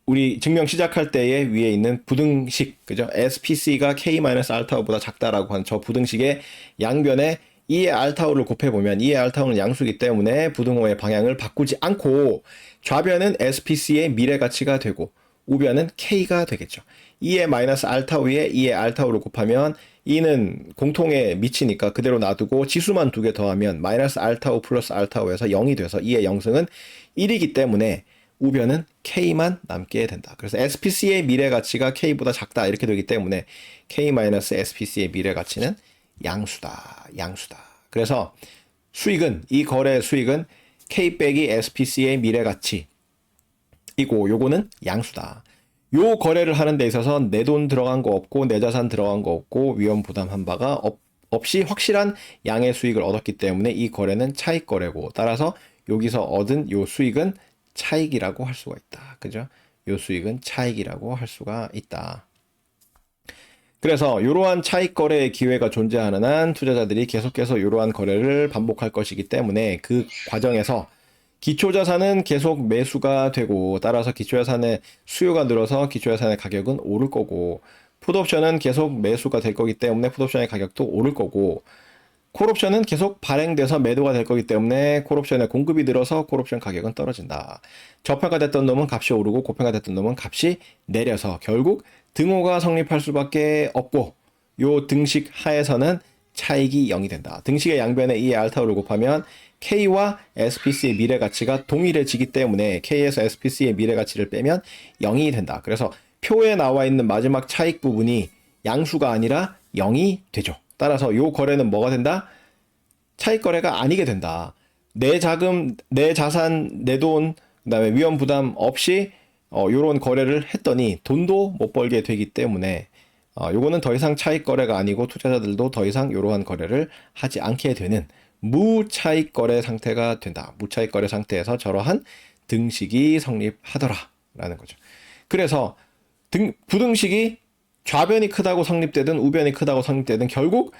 우리 증명 시작할 때에 위에 있는 부등식, 그죠? SPC가 K-알타우보다 작다라고 한 저 부등식의 양변에 2의 알타우를 곱해보면 2의 알타우는 양수이기 때문에 부등호의 방향을 바꾸지 않고 좌변은 SPC의 미래가치가 되고 우변은 K가 되겠죠. 2의 마이너스 알타우에 2의 알타우를 곱하면 2는 공통에 미치니까 그대로 놔두고 지수만 두 개 더하면 마이너스 알타우 플러스 알타우에서 0이 돼서 2의 영승은 1이기 때문에 우변은 K만 남게 된다. 그래서 SPC의 미래가치가 K보다 작다 이렇게 되기 때문에 K-SPC의 미래가치는 양수다. 그래서 이 거래 수익은 K 빼기 SPC의 미래가치이고 요거는 양수다. 요 거래를 하는 데 있어서 내 돈 들어간 거 없고 내 자산 들어간 거 없고 위험 부담한 바가 없이 확실한 양의 수익을 얻었기 때문에 이 거래는 차익 거래고 따라서 여기서 얻은 요 수익은 차익이라고 할 수가 있다. 그죠? 요 수익은 차익이라고 할 수가 있다. 그래서 이러한 차익 거래의 기회가 존재하는 한 투자자들이 계속해서 이러한 거래를 반복할 것이기 때문에 그 과정에서 기초자산은 계속 매수가 되고 따라서 기초자산의 수요가 늘어서 기초자산의 가격은 오를 거고 풋옵션은 계속 매수가 될 거기 때문에 풋옵션의 가격도 오를 거고 콜옵션은 계속 발행돼서 매도가 될 거기 때문에 콜옵션의 공급이 늘어서 콜옵션 가격은 떨어진다. 저평가됐던 놈은 값이 오르고 고평가됐던 놈은 값이 내려서 결국 등호가 성립할 수밖에 없고 요 등식 하에서는 차익이 0이 된다. 등식의 양변에 2의 알타우를 곱하면 K와 SPC의 미래가치가 동일해지기 때문에 K에서 SPC의 미래가치를 빼면 0이 된다. 그래서 표에 나와 있는 마지막 차익 부분이 양수가 아니라 0이 되죠. 따라서 요 거래는 뭐가 된다? 차익 거래가 아니게 된다. 내 자금, 내 자산, 내 돈, 그다음에 위험 부담 없이 요런 거래를 했더니 돈도 못 벌게 되기 때문에 요거는 더 이상 차익 거래가 아니고 투자자들도 더 이상 요러한 거래를 하지 않게 되는 무차익 거래 상태가 된다. 무차익 거래 상태에서 저러한 등식이 성립하더라 라는 거죠. 그래서 부등식이 좌변이 크다고 성립되든 우변이 크다고 성립되든 결국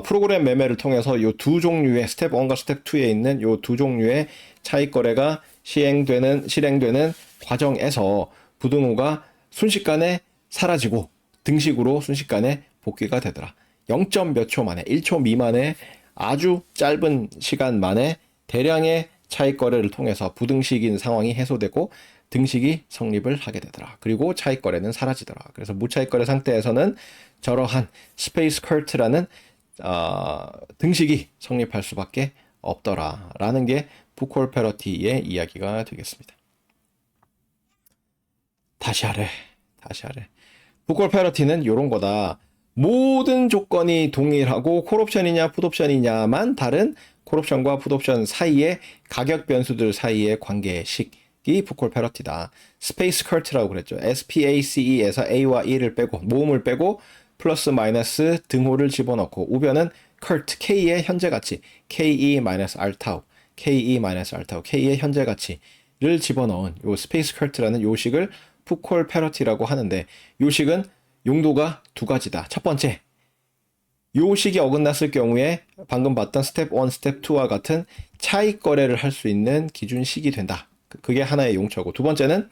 프로그램 매매를 통해서 요 두 종류의 스텝 1과 스텝 2에 있는 요 두 종류의 차익 거래가 실행되는 과정에서 부등호가 순식간에 사라지고 등식으로 순식간에 복귀가 되더라. 0점 몇 초 만에 1초 미만의 아주 짧은 시간 만에 대량의 차익 거래를 통해서 부등식인 상황이 해소되고 등식이 성립을 하게 되더라. 그리고 차익 거래는 사라지더라. 그래서 무차익 거래 상태에서는 저러한 스페이스 커트라는 등식이 성립할 수밖에 없더라라는 게 부콜 페러티의 이야기가 되겠습니다. 다시 하래. 부콜 페러티는 이런 거다. 모든 조건이 동일하고 콜옵션이냐 풋옵션이냐만 다른 콜옵션과 풋옵션 사이의 가격 변수들 사이의 관계식이 부콜 페러티다. 스페이스 커트라고 그랬죠. SPACE에서 A와 E를 빼고 모음을 빼고 플러스 마이너스 등호를 집어넣고 우변은 커트 K의 현재 가치 KE-R 타우 K의 현재 가치를 집어넣은 요 스페이스 커트라는 요식을 푸콜 페러티라고 하는데 요식은 용도가 두 가지다. 첫 번째, 요식이 어긋났을 경우에 방금 봤던 스텝 1, 스텝 2와 같은 차익 거래를 할 수 있는 기준식이 된다. 그게 하나의 용처고 두 번째는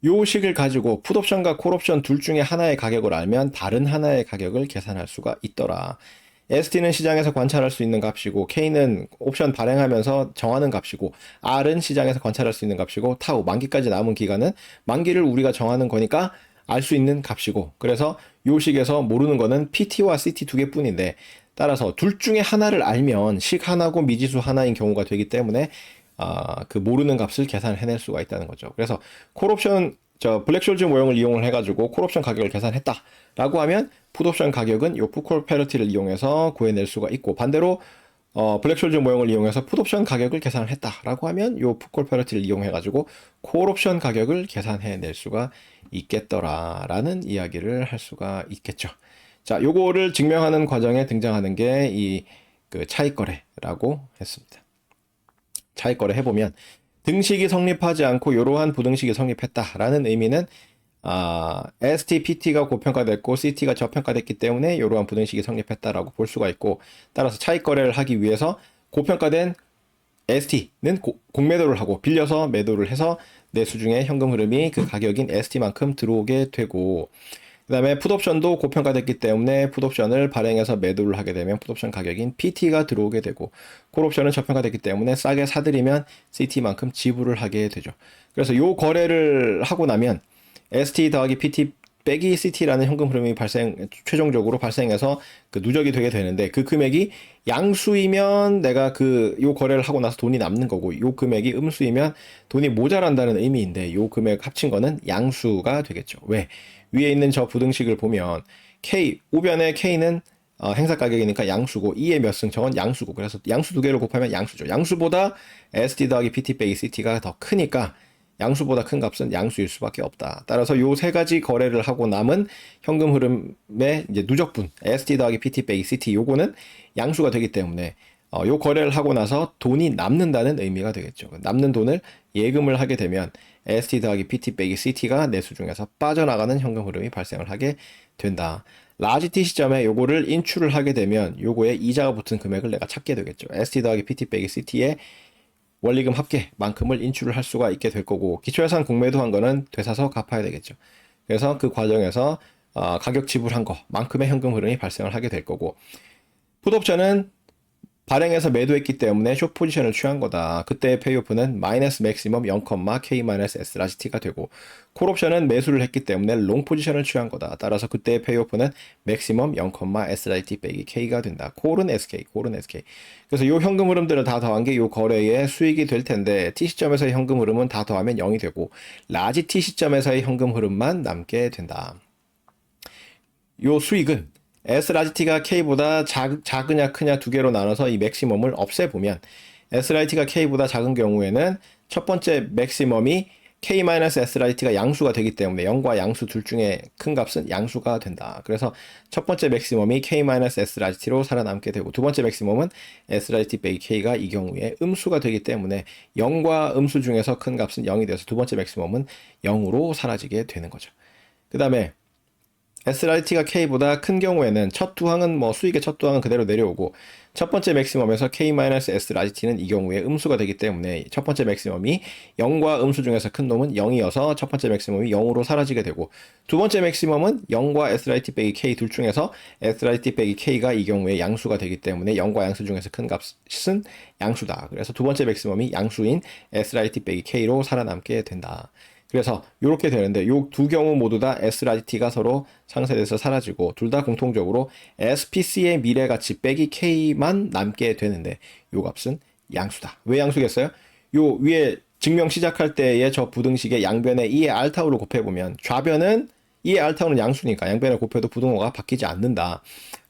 요식을 가지고 풋옵션과 콜옵션 둘 중에 하나의 가격을 알면 다른 하나의 가격을 계산할 수가 있더라. ST는 시장에서 관찰할 수 있는 값이고 K는 옵션 발행하면서 정하는 값이고 R은 시장에서 관찰할 수 있는 값이고 타우 만기까지 남은 기간은 만기를 우리가 정하는 거니까 알 수 있는 값이고 그래서 요식에서 모르는 거는 PT와 CT 두 개뿐인데 따라서 둘 중에 하나를 알면 식 하나고 미지수 하나인 경우가 되기 때문에 그 모르는 값을 계산해낼 수가 있다는 거죠. 그래서 콜옵션 블랙숄즈 모형을 이용을 해가지고 콜옵션 가격을 계산했다라고 하면 풋옵션 가격은 요 풋콜 페러티를 이용해서 구해낼 수가 있고 반대로 블랙숄즈 모형을 이용해서 풋옵션 가격을 계산을 했다라고 하면 요 풋콜 페러티를 이용해가지고 콜옵션 가격을 계산해낼 수가 있겠더라라는 이야기를 할 수가 있겠죠. 자, 요거를 증명하는 과정에 등장하는 게 이 그 차익거래라고 했습니다. 차익거래 해보면 등식이 성립하지 않고 이러한 부등식이 성립했다라는 의미는 ST, PT가 고평가됐고 CT가 저평가됐기 때문에 이러한 부등식이 성립했다라고 볼 수가 있고 따라서 차익거래를 하기 위해서 고평가된 ST는 공매도를 하고 빌려서 매도를 해서 내 수중에 현금 흐름이 그 가격인 ST만큼 들어오게 되고 그 다음에 풋옵션도 고평가됐기 때문에 풋옵션을 발행해서 매도를 하게 되면 풋옵션 가격인 PT가 들어오게 되고 콜옵션은 저평가됐기 때문에 싸게 사들이면 CT만큼 지불을 하게 되죠. 그래서 요 거래를 하고 나면 ST 더하기 PT 빼기 CT라는 현금 흐름이 최종적으로 발생해서 그 누적이 되게 되는데 그 금액이 양수이면 내가 요 거래를 하고 나서 돈이 남는 거고 요 금액이 음수이면 돈이 모자란다는 의미인데 요 금액 합친 거는 양수가 되겠죠. 왜? 위에 있는 저 부등식을 보면 우변의 K는 행사 가격이니까 양수고 E의 몇 승 저건 양수고 그래서 양수 두 개를 곱하면 양수죠. 양수보다 ST 더하기 PT 빼기 CT가 더 크니까 양수보다 큰 값은 양수일 수밖에 없다. 따라서 요 세 가지 거래를 하고 남은 현금 흐름의 이제 누적분 ST 더하기 PT 빼기 CT 요거는 양수가 되기 때문에 요 거래를 하고 나서 돈이 남는다는 의미가 되겠죠. 남는 돈을 예금을 하게 되면 ST 더하기 PT 빼기 CT가 내 수중에서 빠져나가는 현금 흐름이 발생을 하게 된다. 라지 T 시점에 요거를 인출을 하게 되면 요거에 이자가 붙은 금액을 내가 찾게 되겠죠. ST 더하기 PT 빼기 CT의 원리금 합계만큼을 인출을 할 수가 있게 될 거고 기초예산 공매도 한 거는 되사서 갚아야 되겠죠. 그래서 그 과정에서 가격 지불한 거만큼의 현금 흐름이 발생을 하게 될 거고 풋옵션은 발행해서 매도했기 때문에 숏 포지션을 취한 거다. 그때의 페이오프는 마이너스 맥시멈 0, K-S 라지 T가 되고 콜옵션은 매수를 했기 때문에 롱 포지션을 취한 거다. 따라서 그때의 페이오프는 맥시멈 0, S 라지 T 빼기 K가 된다. 콜은 SK. 그래서 요 현금 흐름들을 다 더한 게 요 거래의 수익이 될 텐데 T 시점에서의 현금 흐름은 다 더하면 0이 되고 라지 T 시점에서의 현금 흐름만 남게 된다. 요 수익은 S 라지 T가 K보다 작으냐 크냐 두 개로 나눠서 이 맥시멈을 없애보면 S 라지 T가 K보다 작은 경우에는 첫 번째 맥시멈이 K-S 라지 T가 양수가 되기 때문에 0과 양수 둘 중에 큰 값은 양수가 된다. 그래서 첫 번째 맥시멈이 K-S 라지 T로 살아남게 되고 두 번째 맥시멈은 S 라지 T 빼기 K가 이 경우에 음수가 되기 때문에 0과 음수 중에서 큰 값은 0이 돼서 두 번째 맥시멈은 0으로 사라지게 되는 거죠. 그 다음에 SRT가 K보다 큰 경우에는 첫 두 항은 수익의 첫 두 항은 그대로 내려오고 첫 번째 맥시멈에서 K-SRT는 이 경우에 음수가 되기 때문에 첫 번째 맥시멈이 0과 음수 중에서 큰 놈은 0이어서 첫 번째 맥시멈이 0으로 사라지게 되고 두 번째 맥시멈은 0과 SRT 빼기 K 둘 중에서 SRT 빼기 K가 이 경우에 양수가 되기 때문에 0과 양수 중에서 큰 값은 양수다. 그래서 두 번째 맥시멈이 양수인 SRT 빼기 K로 살아남게 된다. 그래서 이렇게 되는데 요 두 경우 모두 다 SRT가 서로 상쇄돼서 사라지고 둘 다 공통적으로 SPC의 미래가치 빼기 K만 남게 되는데 요 값은 양수다. 왜 양수겠어요? 요 위에 증명 시작할 때의 저 부등식의 양변에 2의 알타우를 곱해보면 좌변은 2의 알타우는 양수니까 양변을 곱해도 부등호가 바뀌지 않는다.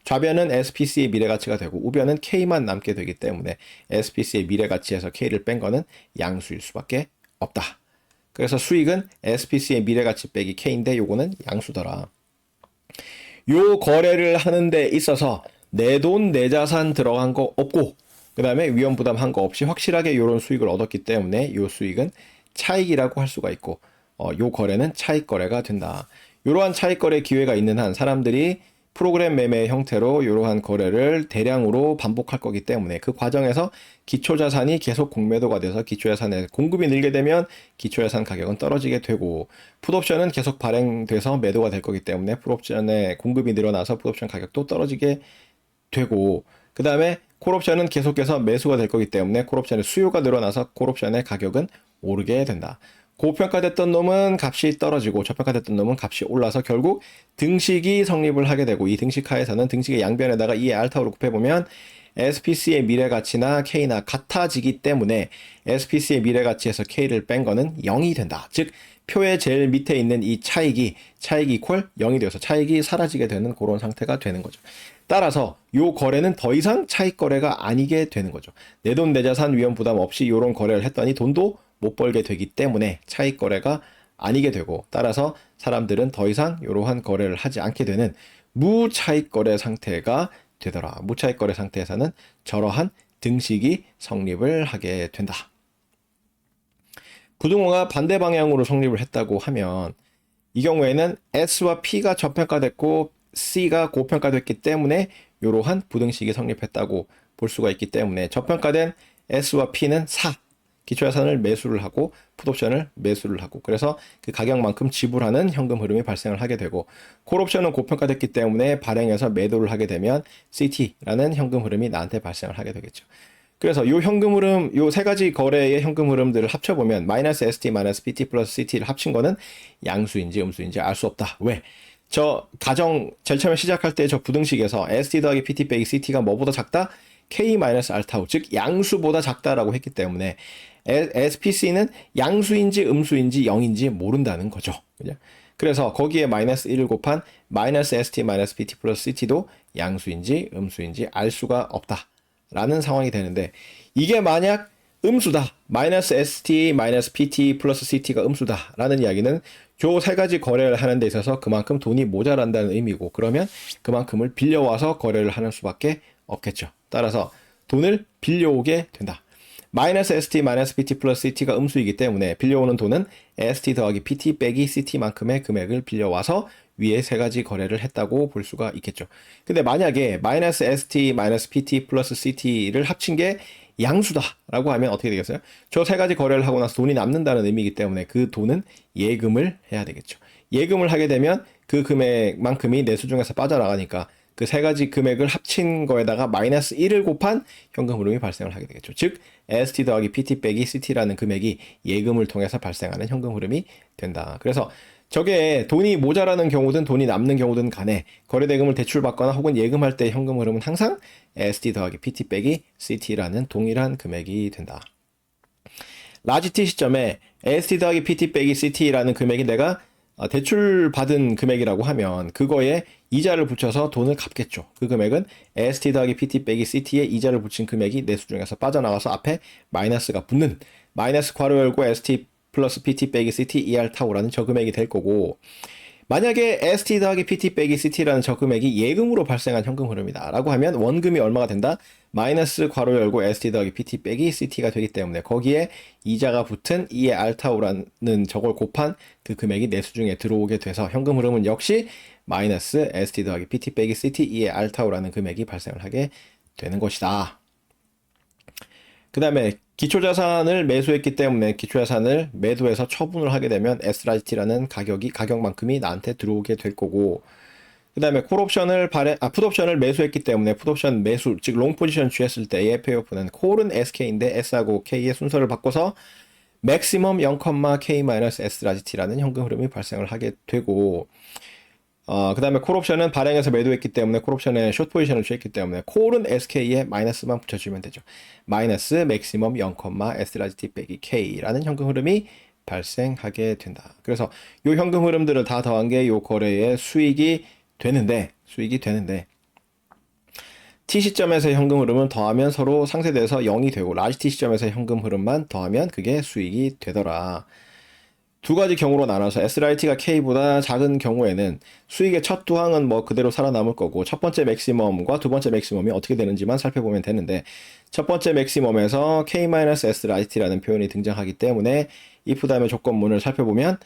좌변은 SPC의 미래가치가 되고 우변은 K만 남게 되기 때문에 SPC의 미래가치에서 K를 뺀 거는 양수일 수밖에 없다. 그래서 수익은 SPC의 미래가치 빼기 K인데 요거는 양수더라. 요 거래를 하는 데 있어서 내 돈, 내 자산 들어간 거 없고 그 다음에 위험 부담한 거 없이 확실하게 요런 수익을 얻었기 때문에 요 수익은 차익이라고 할 수가 있고 요 거래는 차익 거래가 된다. 이러한 차익 거래 기회가 있는 한 사람들이 프로그램 매매 형태로 이러한 거래를 대량으로 반복할 거기 때문에 그 과정에서 기초자산이 계속 공매도가 돼서 기초자산의 공급이 늘게 되면 기초자산 가격은 떨어지게 되고 풋옵션은 계속 발행돼서 매도가 될 거기 때문에 풋옵션의 공급이 늘어나서 풋옵션 가격도 떨어지게 되고 그 다음에 콜옵션은 계속해서 매수가 될 거기 때문에 콜옵션의 수요가 늘어나서 콜옵션의 가격은 오르게 된다. 고평가됐던 놈은 값이 떨어지고 저평가됐던 놈은 값이 올라서 결국 등식이 성립을 하게 되고 이 등식 하에서는 등식의 양변에다가 이의 알타우를 곱해보면 SPC의 미래가치나 K나 같아지기 때문에 SPC의 미래가치에서 K를 뺀 거는 0이 된다. 즉 표의 제일 밑에 있는 이 차익이 이퀄 0이 되어서 차익이 사라지게 되는 그런 상태가 되는 거죠. 따라서 요 거래는 더 이상 차익 거래가 아니게 되는 거죠. 내 돈, 내 자산 위험 부담 없이 요런 거래를 했더니 돈도 못 벌게 되기 때문에 차익 거래가 아니게 되고 따라서 사람들은 더 이상 이러한 거래를 하지 않게 되는 무차익 거래 상태가 되더라. 무차익 거래 상태에서는 저러한 등식이 성립을 하게 된다. 부등호가 반대 방향으로 성립을 했다고 하면 이 경우에는 S와 P가 저평가됐고 C가 고평가됐기 때문에 이러한 부등식이 성립했다고 볼 수가 있기 때문에 저평가된 S와 P는 4 기초자산을 매수를 하고 풋옵션을 매수를 하고 그래서 그 가격만큼 지불하는 현금 흐름이 발생을 하게 되고 콜옵션은 고평가됐기 때문에 발행해서 매도를 하게 되면 CT라는 현금 흐름이 나한테 발생을 하게 되겠죠. 그래서 요 현금 흐름, 요 세 가지 거래의 현금 흐름들을 합쳐보면 마이너스 ST 마이너스 PT 플러스 CT를 합친 거는 양수인지 음수인지 알 수 없다. 왜? 저 가정 제일 처음에 시작할 때 저 부등식에서 ST 더하기 PT 빼기 CT가 뭐보다 작다? K-알타우, 즉 양수보다 작다라고 했기 때문에 SPC는 양수인지 음수인지 0인지 모른다는 거죠. 그죠? 그래서 거기에 마이너스 1을 곱한 마이너스 ST 마이너스 PT 플러스 CT도 양수인지 음수인지 알 수가 없다라는 상황이 되는데 이게 만약 음수다. 마이너스 ST 마이너스 PT 플러스 CT가 음수다라는 이야기는 저 세 가지 거래를 하는 데 있어서 그만큼 돈이 모자란다는 의미고 그러면 그만큼을 빌려와서 거래를 하는 수밖에 없겠죠. 따라서 돈을 빌려오게 된다. 마이너스 ST 마이너스 PT 플러스 CT가 음수이기 때문에 빌려오는 돈은 ST 더하기 PT 빼기 CT만큼의 금액을 빌려와서 위에 세 가지 거래를 했다고 볼 수가 있겠죠. 근데 만약에 마이너스 ST 마이너스 PT 플러스 CT를 합친 게 양수다라고 하면 어떻게 되겠어요? 저 세 가지 거래를 하고 나서 돈이 남는다는 의미이기 때문에 그 돈은 예금을 해야 되겠죠. 예금을 하게 되면 그 금액만큼이 내수 중에서 빠져나가니까 그 세 가지 금액을 합친 거에다가 마이너스 1을 곱한 현금 흐름이 발생을 하게 되겠죠. 즉 ST 더하기 PT 빼기 CT라는 금액이 예금을 통해서 발생하는 현금 흐름이 된다. 그래서 저게 돈이 모자라는 경우든 돈이 남는 경우든 간에 거래대금을 대출받거나 혹은 예금할 때 현금 흐름은 항상 ST 더하기 PT 빼기 CT라는 동일한 금액이 된다. 라지 T 시점에 ST 더하기 PT 빼기 CT라는 금액이 내가 대출 받은 금액이라고 하면 그거에 이자를 붙여서 돈을 갚겠죠. 그 금액은 ST 더하기 PT 빼기 CT에 이자를 붙인 금액이 내수 중에서 빠져나와서 앞에 마이너스가 붙는 마이너스 괄호 열고 ST 플러스 PT 빼기 CT ER 타우라는 저 금액이 될 거고 만약에 ST 더하기 PT 빼기 CT라는 저 금액이 예금으로 발생한 현금 흐름이다 라고 하면 원금이 얼마가 된다? 마이너스 괄호 열고 st 더하기 pt 빼기 ct가 되기 때문에 거기에 이자가 붙은 2의 알타오라는 저걸 곱한 그 금액이 내수 중에 들어오게 돼서 현금 흐름은 역시 마이너스 st 더하기 pt 빼기 ct 2의 알타오라는 금액이 발생을 하게 되는 것이다. 그 다음에 기초자산을 매수했기 때문에 기초자산을 매도해서 처분을 하게 되면 SRT라는 가격만큼이 나한테 들어오게 될 거고, 그 다음에 풋옵션을 매수했기 때문에 풋옵션 매수, 즉 롱 포지션 취했을 때의 페이오프는 콜은 SK인데 S하고 K의 순서를 바꿔서 맥시멈 0,K-SRT라는 현금 흐름이 발생을 하게 되고, 그 다음에 콜옵션은 발행해서 매도했기 때문에 콜옵션에 숏 포지션을 취했기 때문에 콜은 SK에 마이너스만 붙여주면 되죠. 마이너스 맥시멈 0,SRT 빼기 K라는 현금 흐름이 발생하게 된다. 그래서 이 현금 흐름들을 다 더한 게 이 거래의 수익이 되는데 T 시점에서의 현금 흐름은 더하면 서로 상쇄돼서 0이 되고 라지 T 시점에서의 현금 흐름만 더하면 그게 수익이 되더라. 두 가지 경우로 나눠서 SRT가 K보다 작은 경우에는 수익의 첫 두 항은 뭐 그대로 살아남을 거고 첫 번째 맥시멈과 두 번째 맥시멈이 어떻게 되는지만 살펴보면 되는데, 첫 번째 맥시멈에서 K-SRT라는 표현이 등장하기 때문에 if 다음에 조건문을 살펴보면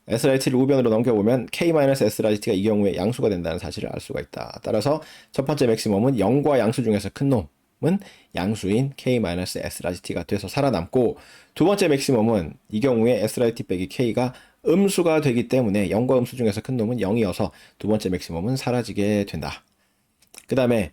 SRT를 우변으로 넘겨보면 K-SRT가 이 경우에 양수가 된다는 사실을 알 수가 있다. 따라서 첫 번째 맥시멈은 0과 양수 중에서 큰 놈은 양수인 K-SRT가 돼서 살아남고, 두 번째 맥시멈은 이 경우에 SRT 빼기 K가 음수가 되기 때문에 0과 음수 중에서 큰 놈은 0이어서 두 번째 맥시멈은 사라지게 된다. 그 다음에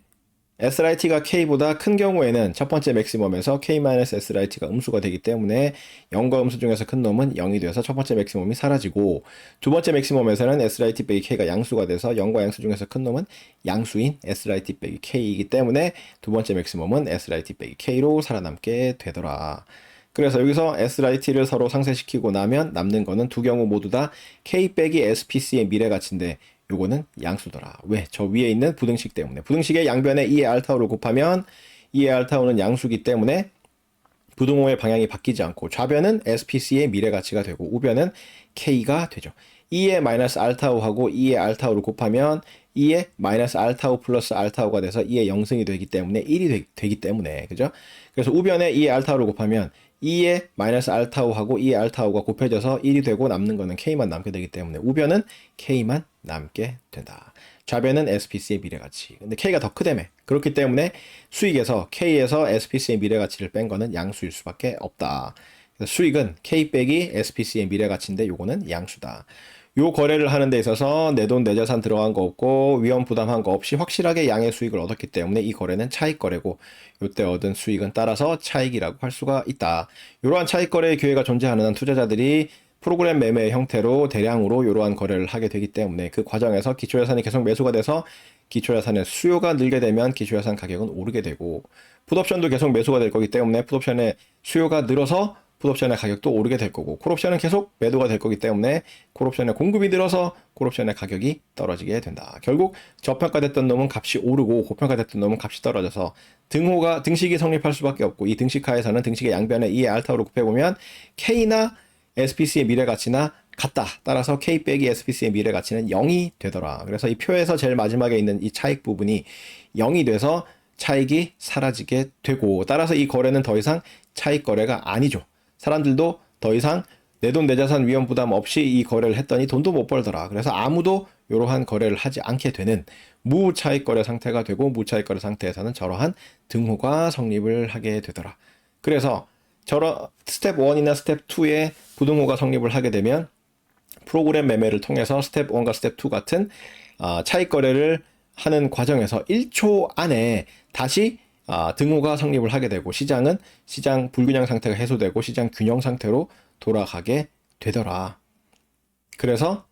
SRT가 K보다 큰 경우에는 첫 번째 맥시멈에서 K-SRT가 음수가 되기 때문에 0과 음수 중에서 큰 놈은 0이 되어서 첫 번째 맥시멈이 사라지고, 두 번째 맥시멈에서는 SRT 빼기 K가 양수가 돼서 0과 양수 중에서 큰 놈은 양수인 SRT 빼기 K이기 때문에 두 번째 맥시멈은 SRT 빼기 K로 살아남게 되더라. 그래서 여기서 SRT를 서로 상쇄시키고 나면 남는 거는 두 경우 모두 다 K 빼기 SPC의 미래가치인데 요거는 양수더라. 왜? 저 위에 있는 부등식 때문에. 부등식의 양변에 2의 알타오를 곱하면 2의 알타오는 양수기 때문에 부등호의 방향이 바뀌지 않고 좌변은 SPC의 미래가치가 되고 우변은 K가 되죠. 2의 마이너스 알타오하고 2의 알타오를 곱하면 2의 마이너스 알타오 플러스 알타오가 돼서 2의 영승이 되기 때문에 1이 되기 때문에, 그죠? 그래서 우변에 2의 알타오를 곱하면 2의 마이너스 알타오하고 2의 알타오가 곱해져서 1이 되고 남는 거는 K만 남게 되기 때문에 우변은 K만 남게 된다. 좌변은 SPC의 미래가치. 근데 K가 더 크다며. 그렇기 때문에 수익에서 K에서 SPC의 미래가치를 뺀 거는 양수일 수밖에 없다. 그래서 수익은 K 빼기 SPC의 미래가치인데 요거는 양수다. 요 거래를 하는 데 있어서 내 돈, 내 자산 들어간 거 없고 위험 부담한 거 없이 확실하게 양의 수익을 얻었기 때문에 이 거래는 차익 거래고, 요때 얻은 수익은 따라서 차익이라고 할 수가 있다. 이러한 차익 거래의 기회가 존재하는 한 투자자들이 프로그램 매매의 형태로 대량으로 이러한 거래를 하게 되기 때문에 그 과정에서 기초자산이 계속 매수가 돼서 기초자산의 수요가 늘게 되면 기초자산 가격은 오르게 되고, 풋옵션도 계속 매수가 될 거기 때문에 풋옵션의 수요가 늘어서 풋옵션의 가격도 오르게 될 거고, 콜옵션은 계속 매도가 될 거기 때문에 콜옵션의 공급이 늘어서 콜옵션의 가격이 떨어지게 된다. 결국 저평가됐던 놈은 값이 오르고 고평가됐던 놈은 값이 떨어져서 등식이 성립할 수밖에 없고, 이 등식하에서는 등식의 양변에 2의 알타오를 곱해보면 K나 SPC의 미래가치나 같다. 따라서 K 빼기 SPC의 미래가치는 0이 되더라. 그래서 이 표에서 제일 마지막에 있는 이 차익 부분이 0이 돼서 차익이 사라지게 되고, 따라서 이 거래는 더 이상 차익 거래가 아니죠. 사람들도 더 이상 내 돈, 내 자산 위험 부담 없이 이 거래를 했더니 돈도 못 벌더라. 그래서 아무도 이러한 거래를 하지 않게 되는 무차익 거래 상태가 되고, 무차익 거래 상태에서는 저러한 등호가 성립을 하게 되더라. 그래서 저런 스텝 1이나 스텝 2의 부등호가 성립을 하게 되면 프로그램 매매를 통해서 스텝 1과 스텝 2 같은 차익 거래를 하는 과정에서 1초 안에 다시 등호가 성립을 하게 되고, 시장 불균형 상태가 해소되고 시장 균형 상태로 돌아가게 되더라. 그래서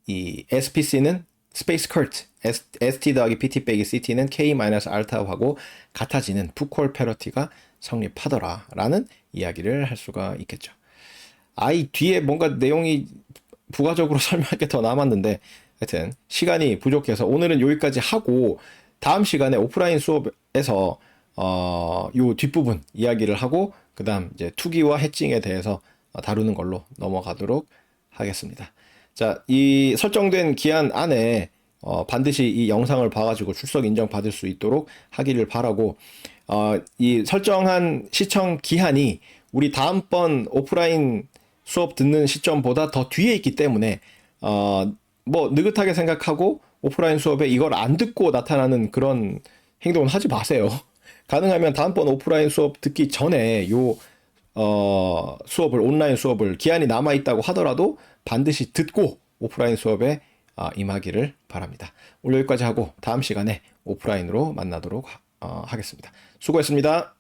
이 SPC는 스페이스 커트, ST 더하기 PT 빼기 CT는 K-알타오하고 같아지는 푸콜 패러티가 성립하더라 라는 이야기를 할 수가 있겠죠. 이 뒤에 뭔가 내용이 부가적으로 설명할 게 더 남았는데, 하여튼 시간이 부족해서 오늘은 여기까지 하고, 다음 시간에 오프라인 수업에서 요 뒷부분 이야기를 하고 그 다음 이제 투기와 해칭에 대해서 다루는 걸로 넘어가도록 하겠습니다. 자, 이 설정된 기한 안에 반드시 이 영상을 봐가지고 출석 인정받을 수 있도록 하기를 바라고, 이 설정한 시청 기한이 우리 다음번 오프라인 수업 듣는 시점보다 더 뒤에 있기 때문에, 뭐, 느긋하게 생각하고 오프라인 수업에 이걸 안 듣고 나타나는 그런 행동은 하지 마세요. 가능하면 다음번 오프라인 수업 듣기 전에 온라인 수업을 기한이 남아있다고 하더라도 반드시 듣고 오프라인 수업에 임하기를 바랍니다. 오늘 여기까지 하고 다음 시간에 오프라인으로 만나도록 하겠습니다. 수고했습니다.